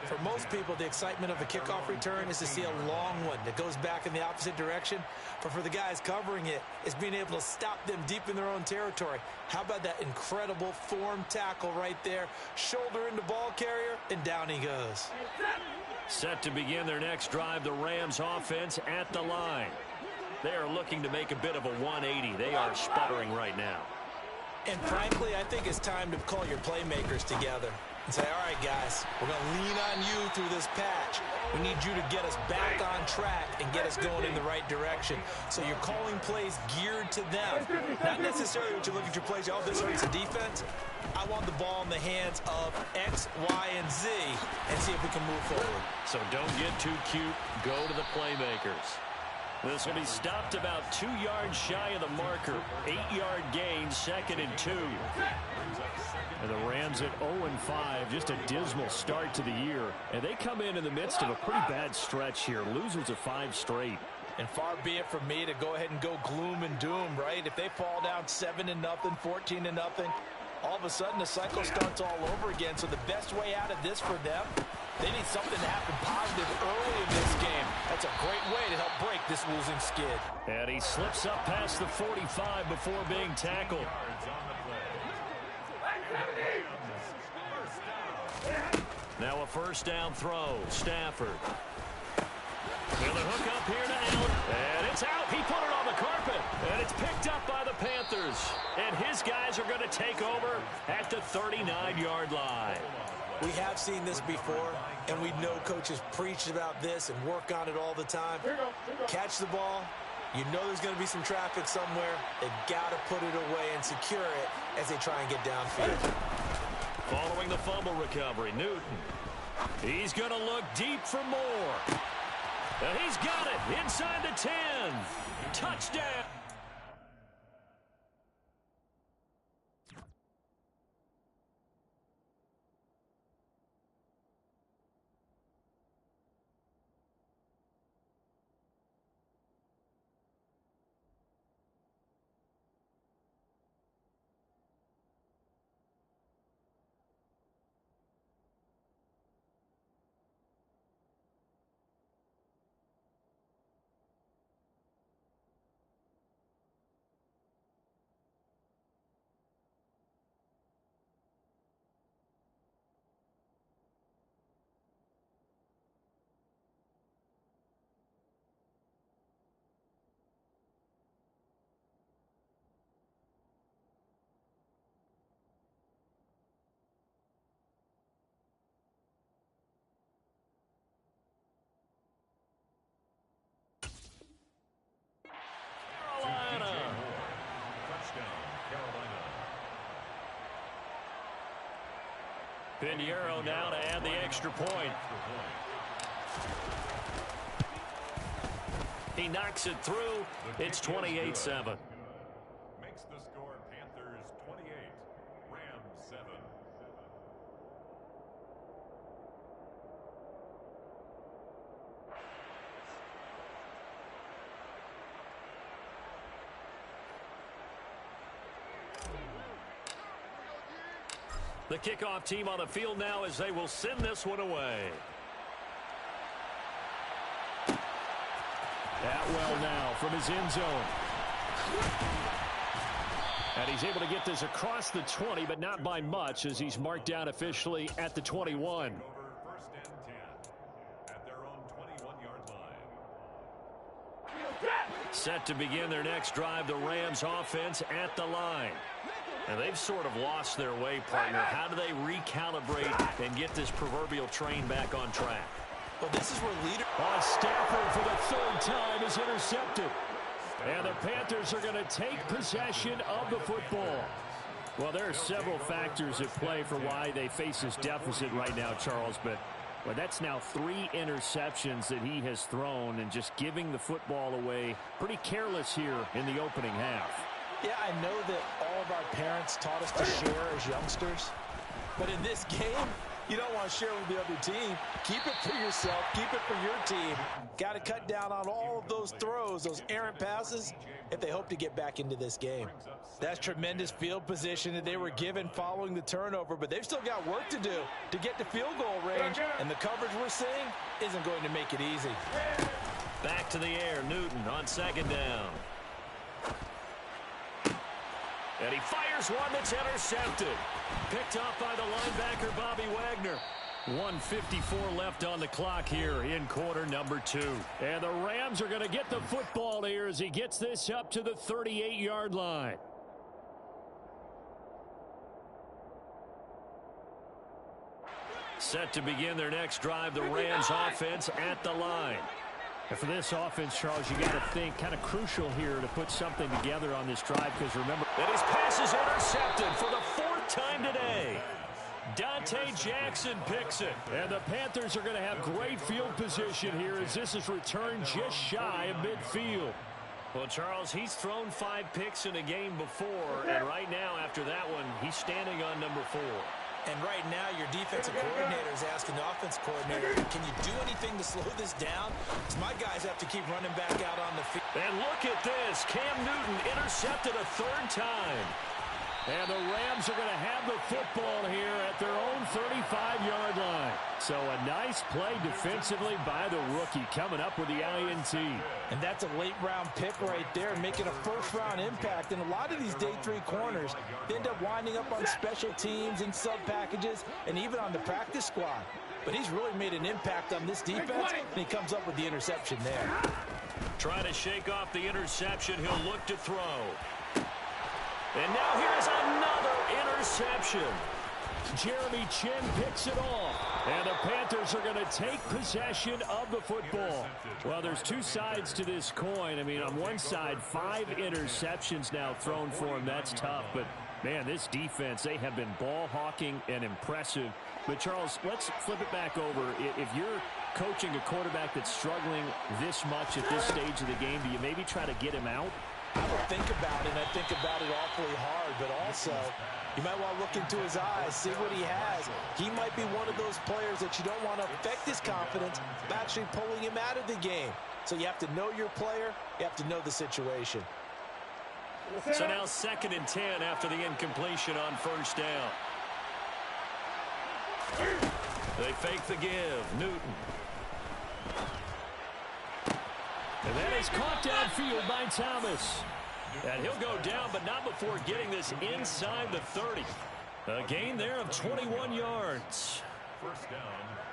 For most people, the excitement of a kickoff return is to see a long one that goes back in the opposite direction. But for the guys covering it, it's being able to stop them deep in their own territory. How about that incredible form tackle right there? Shoulder into ball carrier, and down he goes. Set to begin their next drive, the Rams offense at the line. They are looking to make a bit of a 180. They are sputtering right now. And frankly, I think it's time to call your playmakers together and say, all right, guys, we're going to lean on you through this patch. We need you to get us back on track and get us going in the right direction. So you're calling plays geared to them. Not necessarily what you look at your plays, oh, this hurts the defense. I want the ball in the hands of X, Y, and Z and see if we can move forward. So don't get too cute. Go to the playmakers. This will be stopped about 2 yards shy of the marker. 8-yard gain, 2nd and 2. And the Rams at 0-5, just a dismal start to the year. And they come in the midst of a pretty bad stretch here. Losers of 5 straight. And far be it from me to go ahead and go gloom and doom, right? If they fall down 7-0, 14-0, all of a sudden the cycle starts all over again. So the best way out of this for them, they need something to happen positive early in this game. That's a great way to help break this losing skid. And he slips up past the 45 before being tackled. Now a first down throw. Stafford. And the hook up here to Allen. And it's out. He put it on the carpet. And it's picked up by the Panthers. And his guys are going to take over at the 39-yard line. We have seen this before, and we know coaches preach about this and work on it all the time. Catch the ball. You know there's going to be some traffic somewhere. They've got to put it away and secure it as they try and get downfield. Following the fumble recovery, Newton. He's going to look deep for more. And he's got it inside the 10. Touchdown. Piñeiro now to add the extra point. He knocks it through. It's 28-7. Makes the score Panthers 28, Rams 7. The kickoff team on the field now as they will send this one away. Atwell now from his end zone. And he's able to get this across the 20, but not by much as he's marked down officially at the 21. Over first and 10 at their own 21-yard line. Set to begin their next drive, the Rams offense at the line. And they've sort of lost their way, partner. How do they recalibrate and get this proverbial train back on track? Well, this is where leader... Stafford for the third time is intercepted. And the Panthers are going to take possession of the football. Well, there are several factors at play for why they face this deficit right now, Charles, but that's now 3 interceptions that he has thrown and just giving the football away pretty careless here in the opening half. Yeah, I know that all of our parents taught us to share as youngsters, but in this game, you don't want to share with the other team. Keep it for yourself. Keep it for your team. Got to cut down on all of those throws, those errant passes, if they hope to get back into this game. That's tremendous field position that they were given following the turnover, but they've still got work to do to get to field goal range, and the coverage we're seeing isn't going to make it easy. Back to the air, Newton on second down. And he fires one that's intercepted. Picked off by the linebacker, Bobby Wagner. 1:54 left on the clock here in quarter number 2. And the Rams are going to get the football here as he gets this up to the 38-yard line. Set to begin their next drive, the Rams offense at the line. And for this offense, Charles, you got to think kind of crucial here to put something together on this drive, because remember that his pass is intercepted for the 4th time today. Dante Jackson picks it. And the Panthers are going to have great field position here as this is returned just shy of midfield. Well, Charles, he's thrown 5 picks in a game before, and right now after that one, he's standing on number 4. And right now, your defensive coordinator is asking the offense coordinator, can you do anything to slow this down? Because my guys have to keep running back out on the field. And look at this. Cam Newton intercepted a 3rd time. And the Rams are going to have the football here at their own 35-yard line. So a nice play defensively by the rookie coming up with the INT. And that's a late-round pick right there, making a first-round impact. And a lot of these day 3 corners end up winding up on special teams and sub-packages and even on the practice squad. But he's really made an impact on this defense, and he comes up with the interception there. Trying to shake off the interception. He'll look to throw. And now here's another interception. Jeremy Chin picks it off. And the Panthers are going to take possession of the football. Well, there's 2 sides to this coin. I mean, on one side, 5 interceptions now thrown for him. That's tough. But, man, this defense, they have been ball hawking and impressive. But, Charles, let's flip it back over. If you're coaching a quarterback that's struggling this much at this stage of the game, do you maybe try to get him out? I would think about it, and I think about it awfully hard, but also you might want to look into his eyes, see what he has. He might be one of those players that you don't want to affect his confidence by actually pulling him out of the game. So you have to know your player, you have to know the situation. So now 2nd and 10 after the incompletion on 1st down. They fake the give. Newton. And that is caught downfield by Thomas. And he'll go down, but not before getting this inside the 30. A gain there of 21 yards.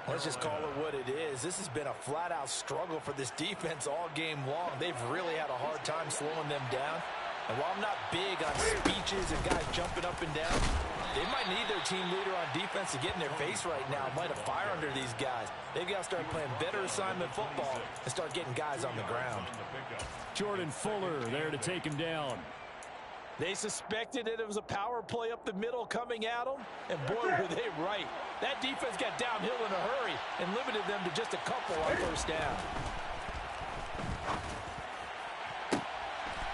Let's just call it what it is. This has been a flat-out struggle for this defense all game long. They've really had a hard time slowing them down. And while I'm not big on speeches and guys jumping up and down, they might need their team leader on defense to get in their face right now, light a fire under these guys. They've got to start playing better assignment football and start getting guys on the ground. Jordan Fuller there to take him down. They suspected that it was a power play up the middle coming at them, and boy, were they right. That defense got downhill in a hurry and limited them to just a couple on 1st down.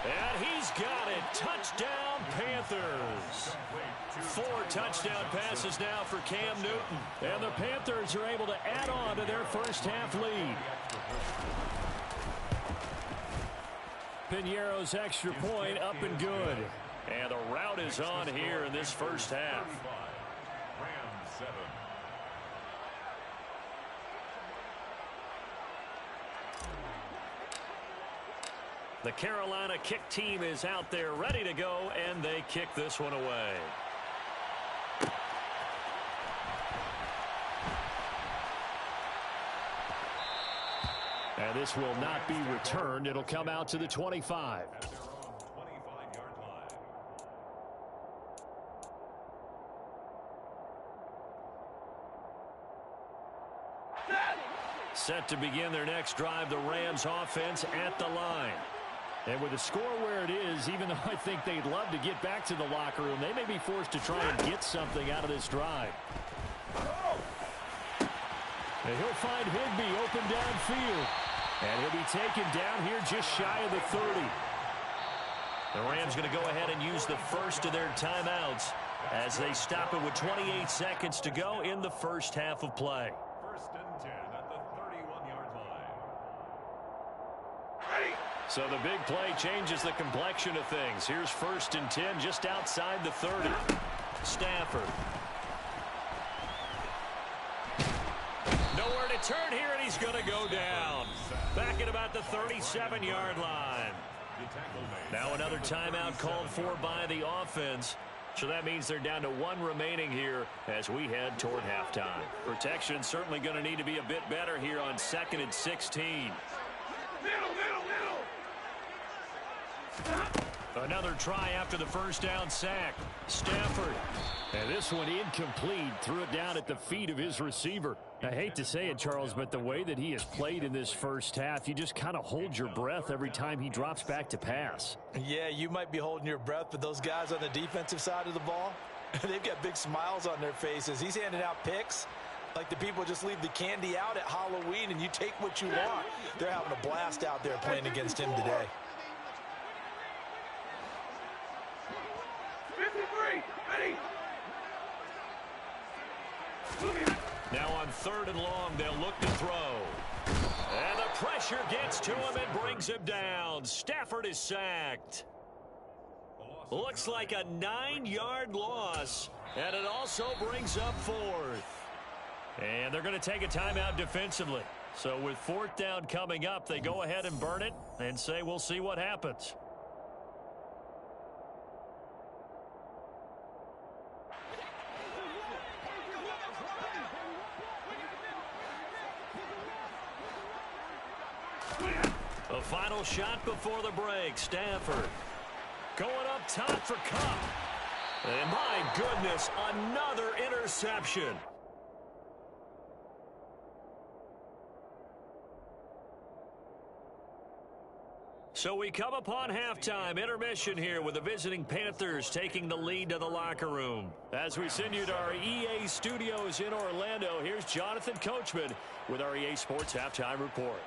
And he's got it. Touchdown, Panthers. 4 touchdown passes now for Cam Newton. And the Panthers are able to add on to their 1st half lead. Piñeiro's extra point up and good. And the route is on here in this 1st half. Rams 7. The Carolina kick team is out there ready to go, and they kick this one away. And this will not be returned. It'll come out to the 25. At their own 25-yard line. Set to begin their next drive, the Rams offense at the line. And with the score where it is, even though I think they'd love to get back to the locker room, they may be forced to try and get something out of this drive. And he'll find Higbee open downfield. And he'll be taken down here just shy of the 30. The Rams going to go ahead and use the first of their timeouts as they stop it with 28 seconds to go in the first half of play. First and 10 at the 31-yard line. So the big play changes the complexion of things. Here's first and 10 just outside the 30. Stafford. Nowhere to turn here, and he's going to go down. Back at about the 37-yard line. Now another timeout called for by the offense. So that means they're down to one remaining here as we head toward halftime. Protection certainly going to need to be a bit better here on 2nd and 16. Another try after the first down sack. Stafford. And this one incomplete. Threw it down at the feet of his receiver. I hate to say it, Charles, but the way that he has played in this first half, you just kind of hold your breath every time he drops back to pass. Yeah, you might be holding your breath, but those guys on the defensive side of the ball, they've got big smiles on their faces. He's handing out picks like the people just leave the candy out at Halloween and you take what you want. They're having a blast out there playing against him today. 53, ready. Now on 3rd and long, they'll look to throw. And the pressure gets to him and brings him down. Stafford is sacked. Looks like a 9-yard loss. And it also brings up 4th. And they're going to take a timeout defensively. So with 4th down coming up, they go ahead and burn it and say we'll see what happens. A final shot before the break. Stafford going up top for Cup. And my goodness, another interception. So we come upon halftime, intermission here with the visiting Panthers taking the lead to the locker room. As we send you to our EA studios in Orlando, here's Jonathan Coachman with our EA Sports Halftime Report.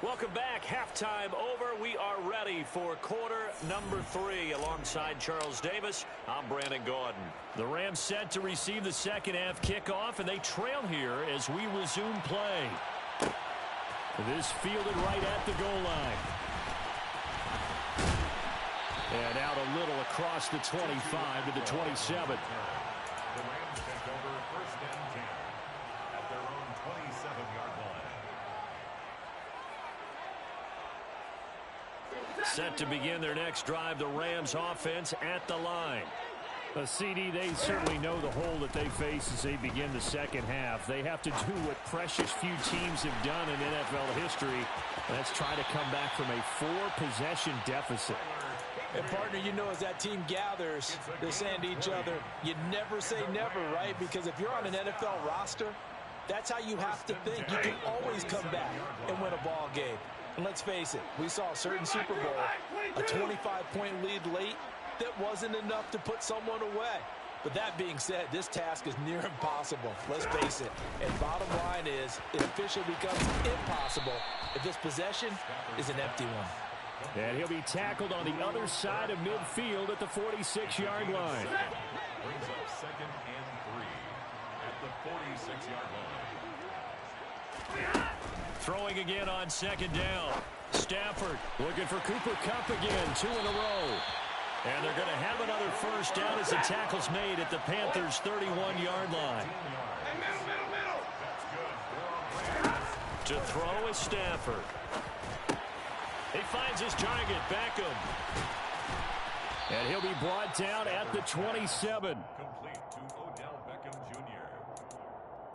Welcome back. Halftime over. We are ready for quarter number 3. Alongside Charles Davis, I'm Brandon Gordon. The Rams set to receive the second half kickoff, and they trail here as we resume play. This fielded right at the goal line. And out a little across the 25 to the 27. The Rams take over first and 10 at their own 27-yard line. Set to begin their next drive, the Rams offense at the line. CD, they certainly know the hole that they face as they begin the second half. They have to do what precious few teams have done in NFL history. Let's try to come back from a 4-possession deficit. And, partner, you know, as that team gathers, they're saying to each other, you never say never, right? Because if you're on an NFL roster, that's how you have to think. You can always come back and win a ball game. And let's face it, we saw a certain Super Bowl, a 25-point lead late that wasn't enough to put someone away. But that being said, this task is near impossible. Let's face it. And bottom line is, it officially becomes impossible if this possession is an empty one. And he'll be tackled on the other side of midfield at the 46-yard line. Brings up 2nd and 3 at the 46-yard line. Throwing again on 2nd down. Stafford looking for Cooper Kupp again, 2 in a row. And they're going to have another first down as the tackle's made at the Panthers' 31-yard line. To throw is Stafford. He finds his target, Beckham. And he'll be brought down at the 27. Complete to Odell Beckham Jr.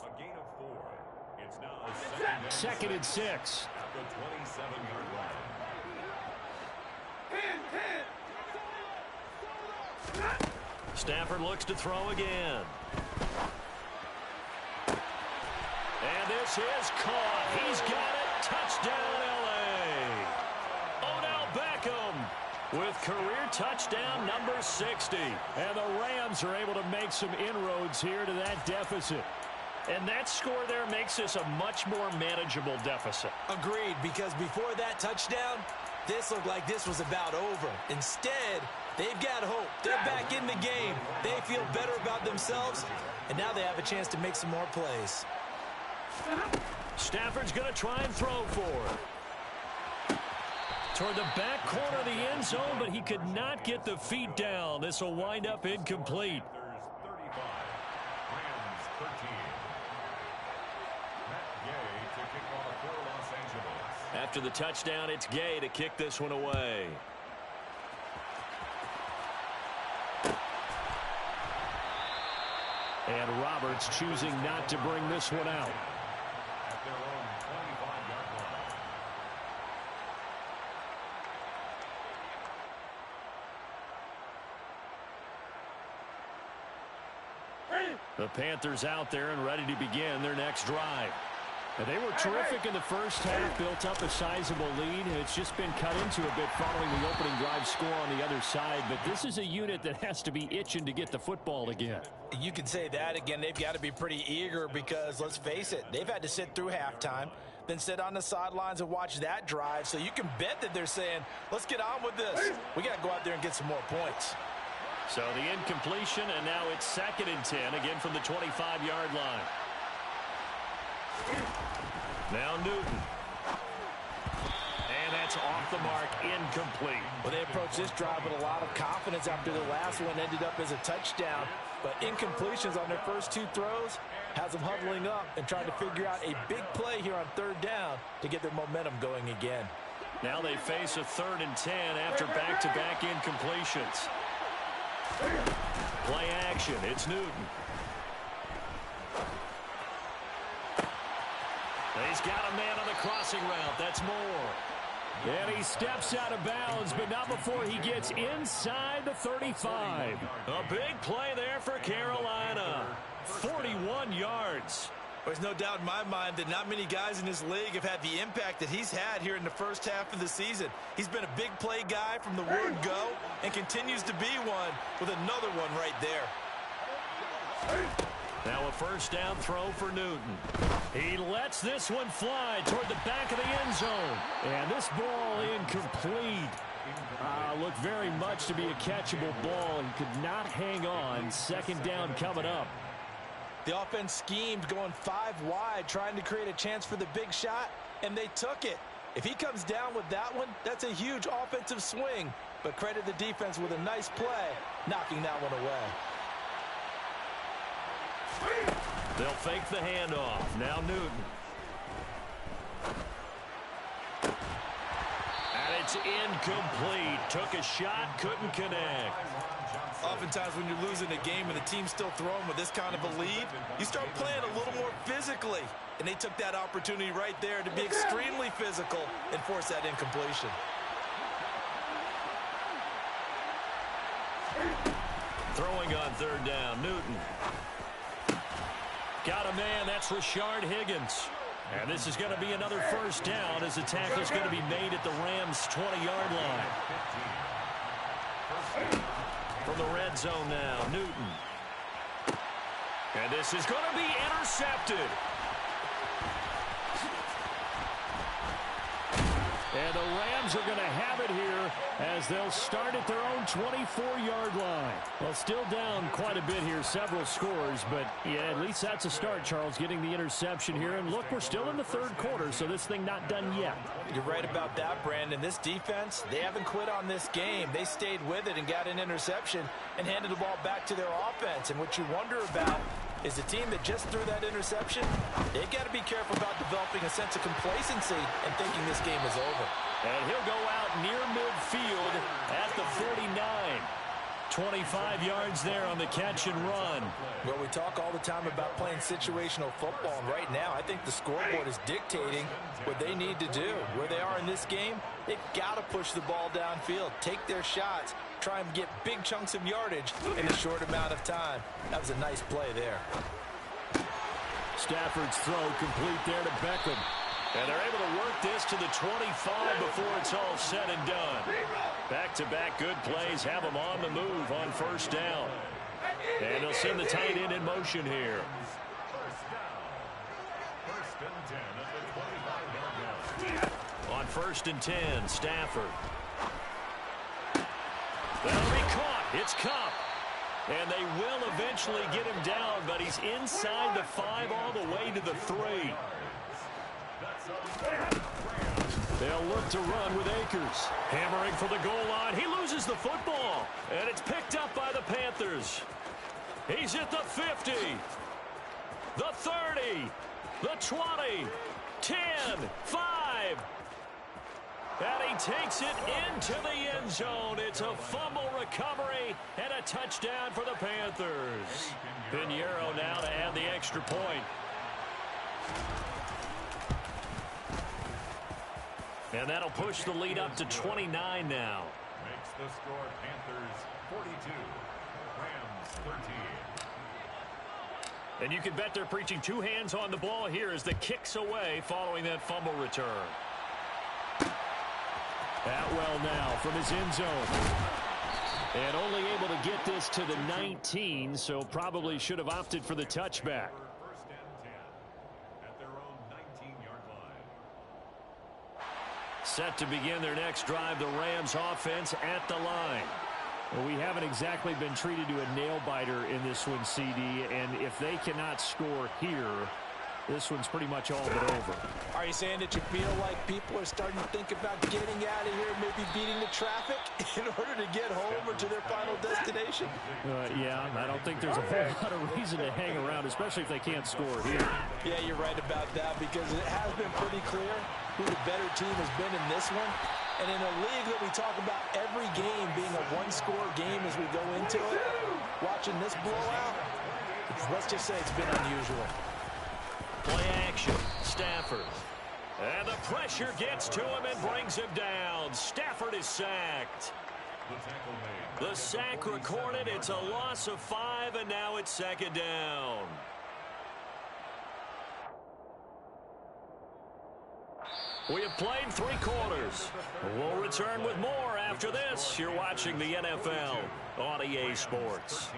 A gain of 4. It's now 2nd and 6. at the 27-yard line. Stafford looks to throw again. And this is caught. He's got it. Touchdown, L.A. Odell Beckham with career touchdown number 60. And the Rams are able to make some inroads here to that deficit. And that score there makes this a much more manageable deficit. Agreed, because before that touchdown, this looked like this was about over. Instead, they've got hope. They're back in the game. They feel better about themselves, and now they have a chance to make some more plays. Stafford's going to try and throw for it. Toward the back corner of the end zone, but he could not get the feet down. This will wind up incomplete. After the touchdown, it's Gay to kick this one away. And Roberts choosing not to bring this one out. At their own 25-yard line. The Panthers out there and ready to begin their next drive. And they were terrific in the first half, built up a sizable lead, and it's just been cut into a bit following the opening drive score on the other side. But this is a unit that has to be itching to get the football again. You can say that again. They've got to be pretty eager because, let's face it, they've had to sit through halftime, then sit on the sidelines and watch that drive. So you can bet that they're saying, let's get on with this. We got to go out there and get some more points. So the incompletion, and now it's 2nd and 10, again from the 25-yard line. Now Newton. And that's off the mark, incomplete. Well, they approached this drive with a lot of confidence after the last one ended up as a touchdown. But incompletions on their first 2 throws has them huddling up and trying to figure out a big play here on 3rd down to get their momentum going again. Now they face a 3rd and 10 after back-to-back incompletions. Play action, it's Newton. He's got a man on the crossing route. That's Moore. And he steps out of bounds, but not before he gets inside the 35. A big play there for Carolina. 41 yards. There's no doubt in my mind that not many guys in this league have had the impact that he's had here in the first half of the season. He's been a big play guy from the word go and continues to be one with another one right there. Now a first down throw for Newton. He lets this one fly toward the back of the end zone. And this ball incomplete. Looked very much to be a catchable ball and could not hang on. 2nd down coming up. The offense schemed going 5 wide, trying to create a chance for the big shot, and they took it. If he comes down with that one, that's a huge offensive swing. But credit the defense with a nice play, knocking that one away. They'll fake the handoff. Now Newton. And it's incomplete. Took a shot, couldn't connect. Oftentimes when you're losing a game and the team's still throwing with this kind of a lead, you start playing a little more physically. And they took that opportunity right there to be extremely physical and force that incompletion. Throwing on 3rd down, Newton. Got a man, that's Rashard Higgins. And this is going to be another first down as the tackle is going to be made at the Rams' 20-yard line. From the red zone now, Newton. And this is going to be intercepted. And the Rams are going to have it here as they'll start at their own 24-yard line. Well, still down quite a bit here, several scores, but yeah, at least that's a start, Charles, getting the interception here. And look, we're still in the 3rd quarter, so this thing not done yet. You're right about that, Brandon. This defense, they haven't quit on this game. They stayed with it and got an interception and handed the ball back to their offense. And what you wonder about is the team that just threw that interception, they've got to be careful about developing a sense of complacency and thinking this game is over. And he'll go out near midfield at the 49. 25 yards there on the catch and run. Well, we talk all the time about playing situational football, and right now I think the scoreboard is dictating what they need to do. Where they are in this game, they've got to push the ball downfield, take their shots, try and get big chunks of yardage in a short amount of time. That was a nice play there. Stafford's throw complete there to Beckham. And they're able to work this to the 25 before it's all said and done. Back-to-back good plays have them on the move on first down. And they'll send the tight end in motion here. On first and 10, Stafford. That'll be caught. It's Cup. And they will eventually get him down, but he's inside the 5 all the way to the 3. They'll look to run with Akers. Hammering for the goal line. He loses the football. And it's picked up by the Panthers. He's at the 50. The 30. The 20. 10. 5. And he takes it into the end zone. It's a fumble recovery and a touchdown for the Panthers. Yerrrr now to add the extra point. And that'll push the lead up to 29 now. Makes the score Panthers 42, Rams 13. And you can bet they're preaching 2 hands on the ball here as the kick's away following that fumble return. Atwell now from his end zone. And only able to get this to the 19, so probably should have opted for the touchback. First and 10 at their own 19-yard line. Set to begin their next drive, the Rams offense at the line. Well, we haven't exactly been treated to a nail-biter in this one, CD, and if they cannot score here, this one's pretty much all but over. Are you saying that you feel like people are starting to think about getting out of here, maybe beating the traffic in order to get home or to their final destination? Yeah, I don't think there's a whole lot of reason to hang around, especially if they can't score here. Yeah, you're right about that because it has been pretty clear who the better team has been in this one. And in a league that we talk about every game being a one-score game as we go into it, watching this blowout, let's just say it's been unusual. Play action, Stafford. And the pressure gets to him and brings him down. Stafford is sacked. The sack recorded. It's a loss of 5, and now it's second down. We have played 3 quarters. We'll return with more after this. You're watching the NFL on EA Sports.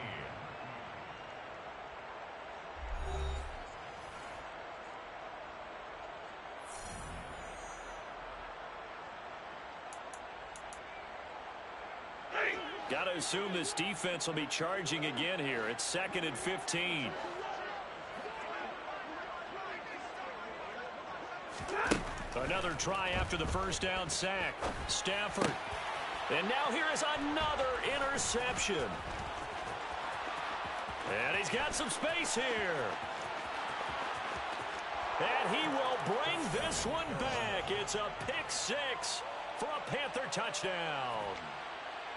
Got to assume this defense will be charging again here. It's second and 15. Another try after the first down sack. Stafford. And now here is another interception. And he's got some space here. And he will bring this one back. It's a pick 6 for a Panther touchdown.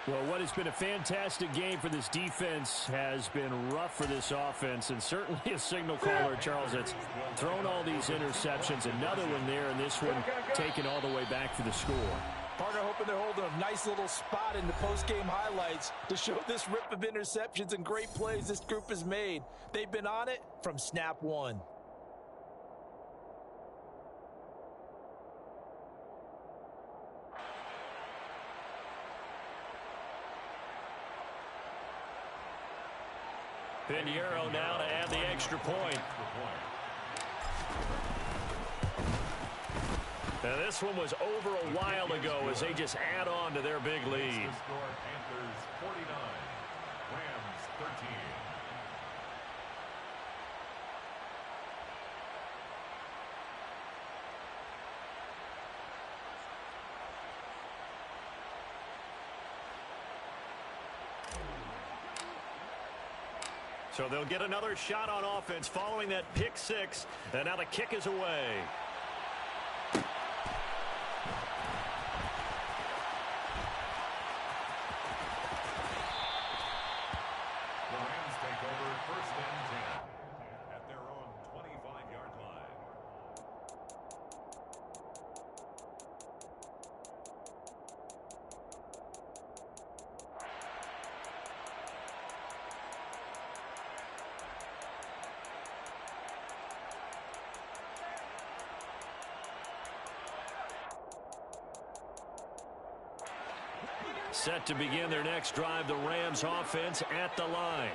Well, what has been a fantastic game for this defense has been rough for this offense, and certainly a signal caller, Charles, that's thrown all these interceptions. Another one there, and this one taken all the way back for the score. Partner hoping they're holding a nice little spot in the post-game highlights to show this rip of interceptions and great plays this group has made. They've been on it from snap 1. Yerrrr now to add the extra point. Now this one was over a while ago as they just add on to their big lead. Panthers 49, Rams 13. So they'll get another shot on offense following that pick 6. And now the kick is away. Set to begin their next drive, the Rams offense at the line.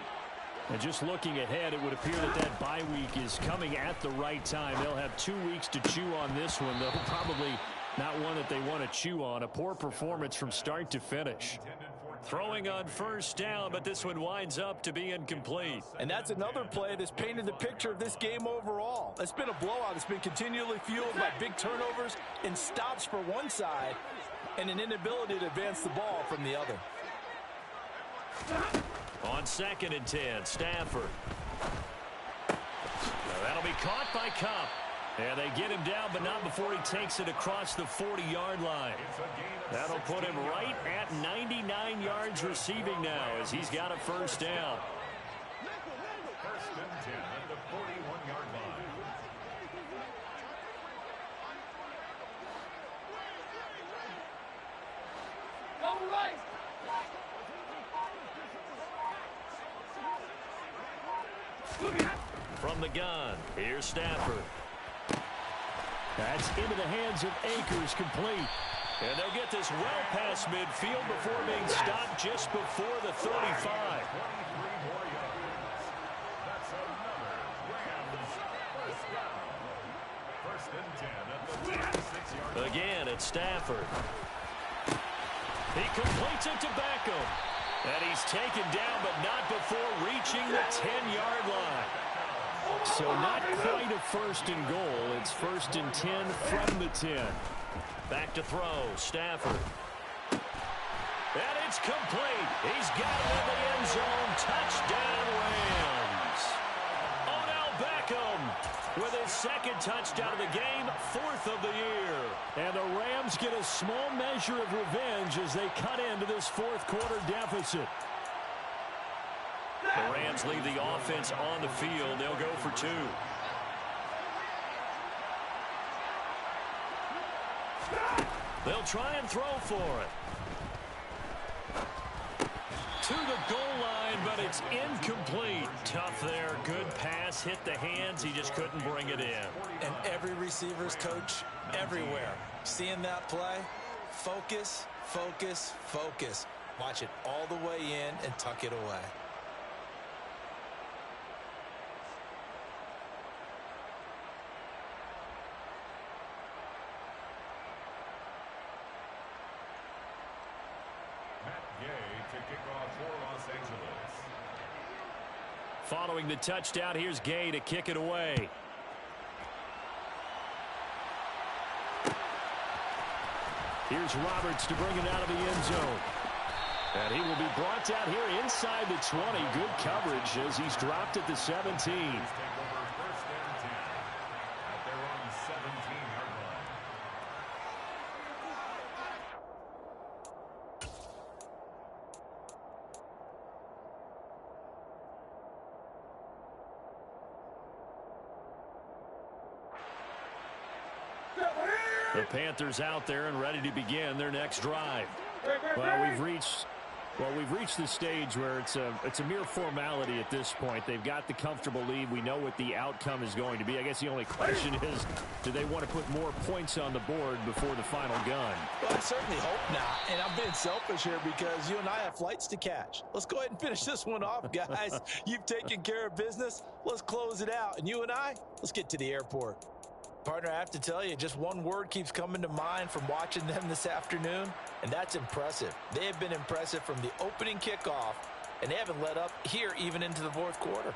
And just looking ahead, it would appear that bye week is coming at the right time. They'll have 2 weeks to chew on this one, though probably not one that they want to chew on. A poor performance from start to finish. Throwing on first down, but this one winds up to be incomplete. And that's another play that's painted the picture of this game overall. It's been a blowout. It's been continually fueled by big turnovers and stops for one side and an inability to advance the ball from the other. On 2nd and 10, Stafford. Now that'll be caught by Kupp. And they get him down, but not before he takes it across the 40-yard line. That'll put him right at 99 yards receiving now as he's got a first down. 1st and 10 at the 41-yard line. From the gun, here's Stafford. That's into the hands of Akers, complete. And they'll get this well past midfield before being stopped just before the 35. 23 more yards. That's another Rams first down. 1st and 10 at the 36-yard line. Again, it's Stafford. He completes it to Beckham. And he's taken down, but not before reaching the 10-yard line. So not quite a 1st and goal. It's 1st and 10 from the 10. Back to throw, Stafford. And it's complete. He's got it in the end zone. Touchdown, Rams. Odell Beckham with his 2nd touchdown of the game, 4th of the year. And the Rams get a small measure of revenge as they cut into this 4th quarter deficit. The Rams leave the offense on the field. They'll go for 2. They'll try and throw for it. To the goal line, but it's incomplete. Tough there. Good pass. Hit the hands. He just couldn't bring it in. And every receiver's coach everywhere. Seeing that play, focus, focus, focus. Watch it all the way in and tuck it away. To kick off for Los Angeles. Following the touchdown, here's Gay to kick it away. Here's Roberts to bring it out of the end zone. And he will be brought down here inside the 20. Good coverage as he's dropped at the 17. Take over 1st and 10 at their own 17-yard line. The Panthers out there and ready to begin their next drive. Well, we've reached the stage where it's a mere formality at this point. They've got the comfortable lead. We know what the outcome is going to be. I guess the only question is, do they want to put more points on the board before the final gun? Well, I certainly hope not. And I'm being selfish here because you and I have flights to catch. Let's go ahead and finish this one off, guys. You've taken care of business. Let's close it out. And you and I, let's get to the airport. Partner, I have to tell you, just one word keeps coming to mind from watching them this afternoon, and that's impressive. They have been impressive from the opening kickoff, and they haven't let up here even into the 4th quarter.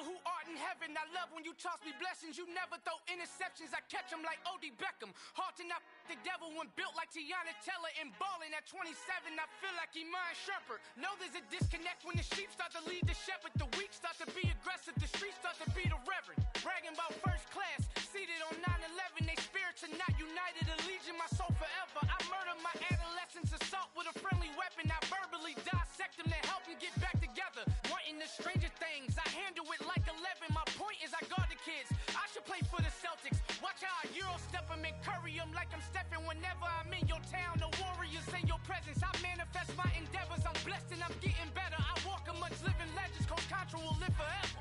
who art in heaven. I love when you toss me blessings. You never throw interceptions. I catch them like O.D. Beckham. Hard to not the devil when built like Tiana Teller and balling at 27. I feel like Iman Shumpert. Know there's a disconnect when the sheep start to lead the shepherd. The weak start to be aggressive. The streets start to be the reverend. Bragging about first class. Seated on 9/11. They spirits are not united. A legion, my soul forever. I murder my adolescence. Assault with a friendly weapon. I verbally dissect them to help them get back together. Wanting the stranger things. I handle it like 11. My point is I guard the kids. I should play for the Celtics. Watch how I Euro step them and curry them like I'm Stephen. Whenever I'm in your town, the warriors in your presence. I manifest my endeavors. I'm blessed and I'm getting better. I walk amongst living legends. Coach Contra will live forever.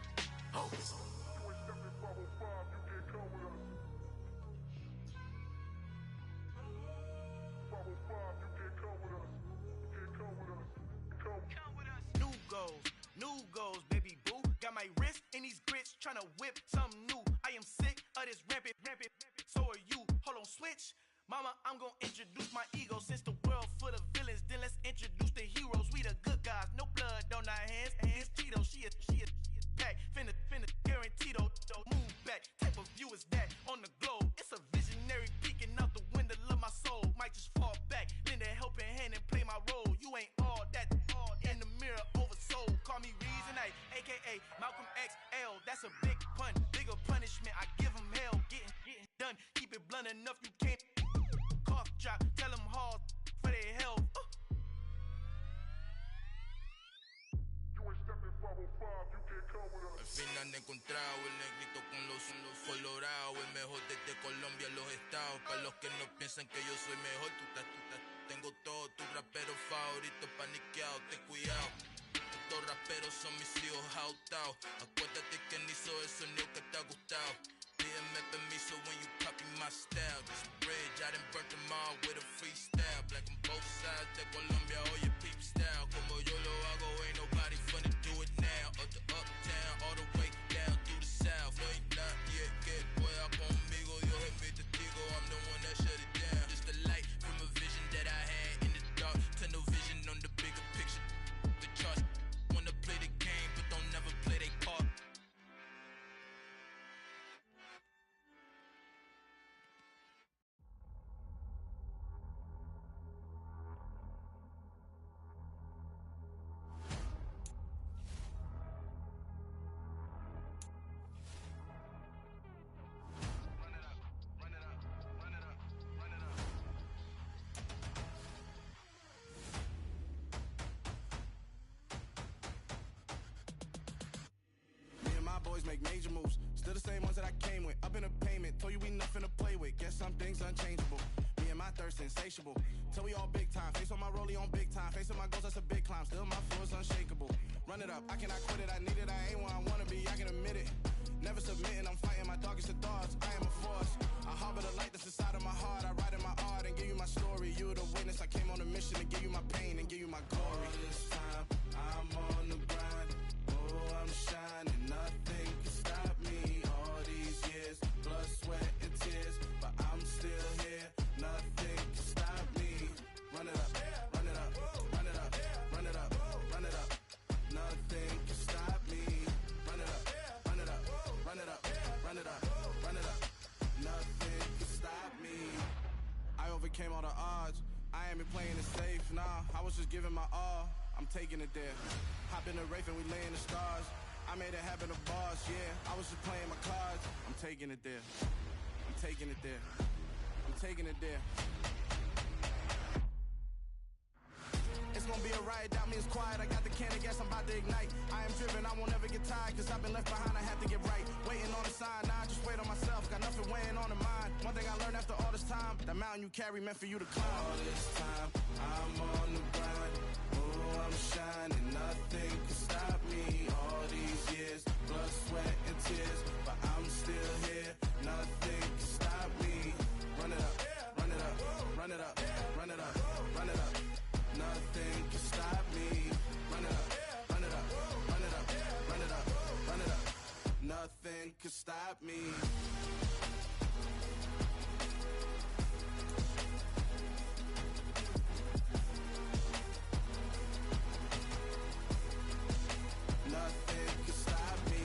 Oh. New goals, baby boo. Got my wrist in these grits, tryna whip something new. I am sick of this rampant. So are you. Hold on, switch. Mama, I'm gonna introduce my ego. Since the world full of villains, then let's introduce the heroes. We the good guys, no blood on our hands. Hands Tito, she a pack. Finna guaranteed move back. Type of view is that on the globe? It's a visionary peeking out the window of my soul. Might just fall back, lend a helping hand and play my role. You ain't all that. In the mirror, oversold. Call me Reason A, aka Malcolm XL. That's a big pun, bigger punishment. I give him hell, getting done. Keep it blunt enough, you can't. Cough drop, tell them hard for their health. Al fin han encontrado el negrito con los colorados, el mejor desde Colombia, los estados. Para los que no piensan que yo soy mejor, tengo todos tus raperos favoritos paniqueados, ten cuidado. Estos raperos son mis hijos adoptados. Acuérdate que ni hizo el sonido que te ha gustado. Pídeme permiso when you copy my style. This bridge, I done burnt them all with a freestyle. Black on both sides de Colombia, oye peep style. Como yo lo hago, ain't nobody funny, do it now. Up to uptown, all the way down through the south. No ain't nadie que pueda conmigo, Dios es mi testigo. I'm the one that shut it down. Just a light from a vision that I had in the dark. Tunnel vision on the bigger picture. The charts wanna play the game, but don't never play their part. Boys make major moves, still the same ones that I came with. Up in a payment, told you we nothing to play with. Guess some things unchangeable. Me and my thirst insatiable. Till we all big time. Face on my rollie on big time. Facing my goals, that's a big climb. Still my flow is unshakable. Run it up, I cannot quit it. I need it, I ain't where I wanna be. I can admit it. Never submitting, I'm fighting my darkest of thoughts. I am a force. I harbor the light that's inside of my heart. I write in my art and give you my story. You the witness. I came on a mission to give you my pain and give you my glory. All this time, I'm on the grind. Oh, I'm shining. Nothing can stop me. All these years, blood, sweat, and tears. But I'm still here. Nothing can stop me. Run it up, run it up, run it up, run it up, run it up. Nothing can stop me. Run it up, run it up, run it up, run it up, run it up. Nothing can stop me. I overcame all the odds. I ain't been playing it safe, nah. I was just giving my all. I'm taking it there. Hop in the Wraith and we lay in the stars. I made it happen to boss, yeah. I was just playing my cards. I'm taking it there. I'm taking it there. I'm taking it there. It's gonna be a riot, doubt me it's quiet. I got the can of gas, I'm about to ignite. I am driven, I won't ever get tired. Cause I've been left behind, I have to get right. Waiting on a sign, nah, I just wait on myself. Got nothing weighing on the mind. One thing I learned after all this time, that mountain you carry meant for you to climb. All this time, I'm on the grind. Oh, I'm shining, nothing can stop me. All these years, blood, sweat, and tears. But I'm still here, nothing can stop me. Run it up, run it up, run it up, run it up, run it up. Nothing can stop me. Run it up, run it up, run it up, run it up, run it up. Nothing can stop me. Nothing can stop me.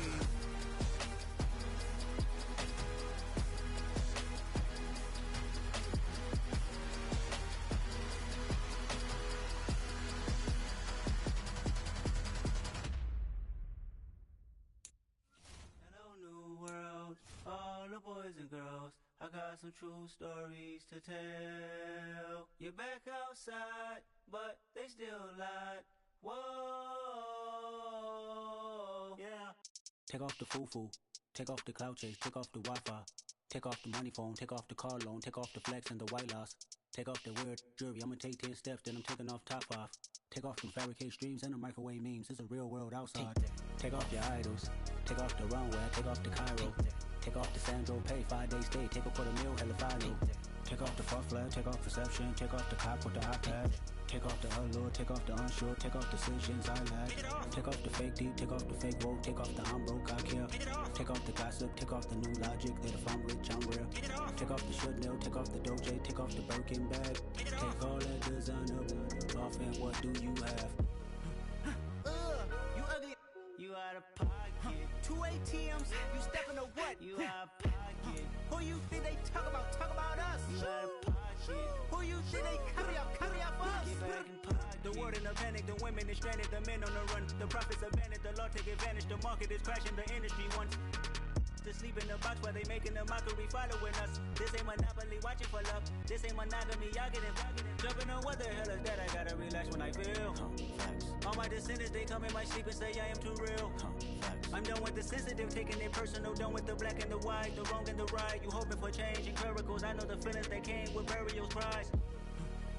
got some true stories to tell. You're back outside, but they still lied. Whoa, yeah. Take off the foo-foo, take off the cloud chase, take off the Wi-Fi, take off the money phone, take off the car loan, take off the flex and the white loss. Take off the weird jewelry, I'ma take 10 steps, then I'm taking off top 5. Take off them fabricate streams and the microwave memes, it's a real world outside. Take off your idols, take off the runway, take off the Cairo. Take off the Sandro pay, 5-day stay, take a $250,000, hella final. Take off the false flag, take off perception, take off the cop with the iPad. Take off the allure, take off the unsure, take off decisions I lack. Take off the fake deep, take off the fake woke, take off the I'm broke, I care. Take off the gossip, take off the new logic that if I'm rich, I'm real. Take off the should know, take off the Doge, take off the Birkin bag. Take all that designer off and what do you have? You ugly, you out of pocket. 2 ATMs, you stepping to what? You out of pocket. Who you think they talk about us? You out of pocket. Who you think they carry out for us? Get back in pocket. The world in a panic, the women is stranded, the men on the run. The profits abandoned, the law take advantage, the market is crashing, the industry wants to sleep in the box while they making a mockery following us. This ain't monopoly, watching for love. This ain't monogamy, y'all get it. Jumping on what the hell is that? I gotta relax when I feel. All my descendants, they come in my sleep and say I am too real. I'm done with the sensitive, taking it personal. Done with the black and the white, the wrong and the right. You hoping for change and miracles. I know the feelings that came with burials, cries.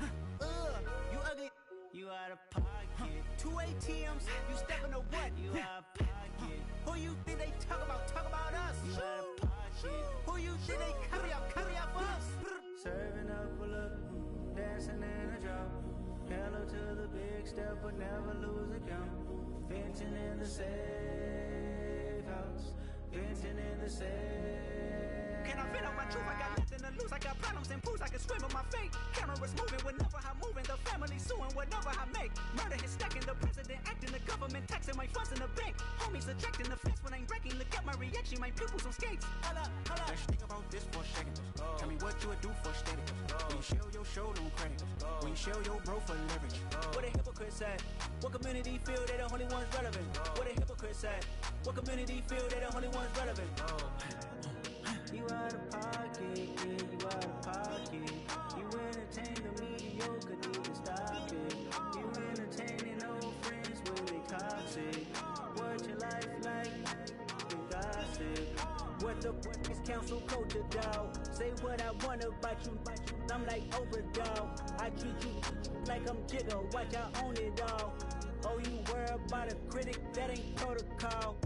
You ugly, you out of pocket. 2 ATMs, you stepping to what? You out of pocket. Who you think they talk about us? You out of pocket. Who you think they carry out for us? Serving up a look, dancing in a drop. Hello to the big step, but never lose a count. Venting in the safe house, venting in the safe. Can I vent out my truth? I got nothing to lose. I got problems and pools. I can swim with my fate. Cameras moving whenever I'm moving. The family suing whatever I make. Murder is stacking. The president acting. The government taxing my funds in the bank. Homies attracting the fence when I'm breaking. Look at my reaction. My pupils on skates. Holla, holla. Let's think about this for a second. Tell me what you would do for steady. When you show your show, don't crack. When you show your bro for leverage. What a hypocrite said. What community feel they the only ones relevant? What a hypocrite said. What community feel they the only ones relevant? You out of pocket, yeah, you out of pocket. You entertain the mediocre, need to stop it. You entertaining old friends when they toxic. What your life like? You gossip. What the is council culture, dog? Say what I want about you. I'm like overdog. I treat you like I'm Jigga. Watch I own it all. Oh, you worry about a critic? That ain't protocol.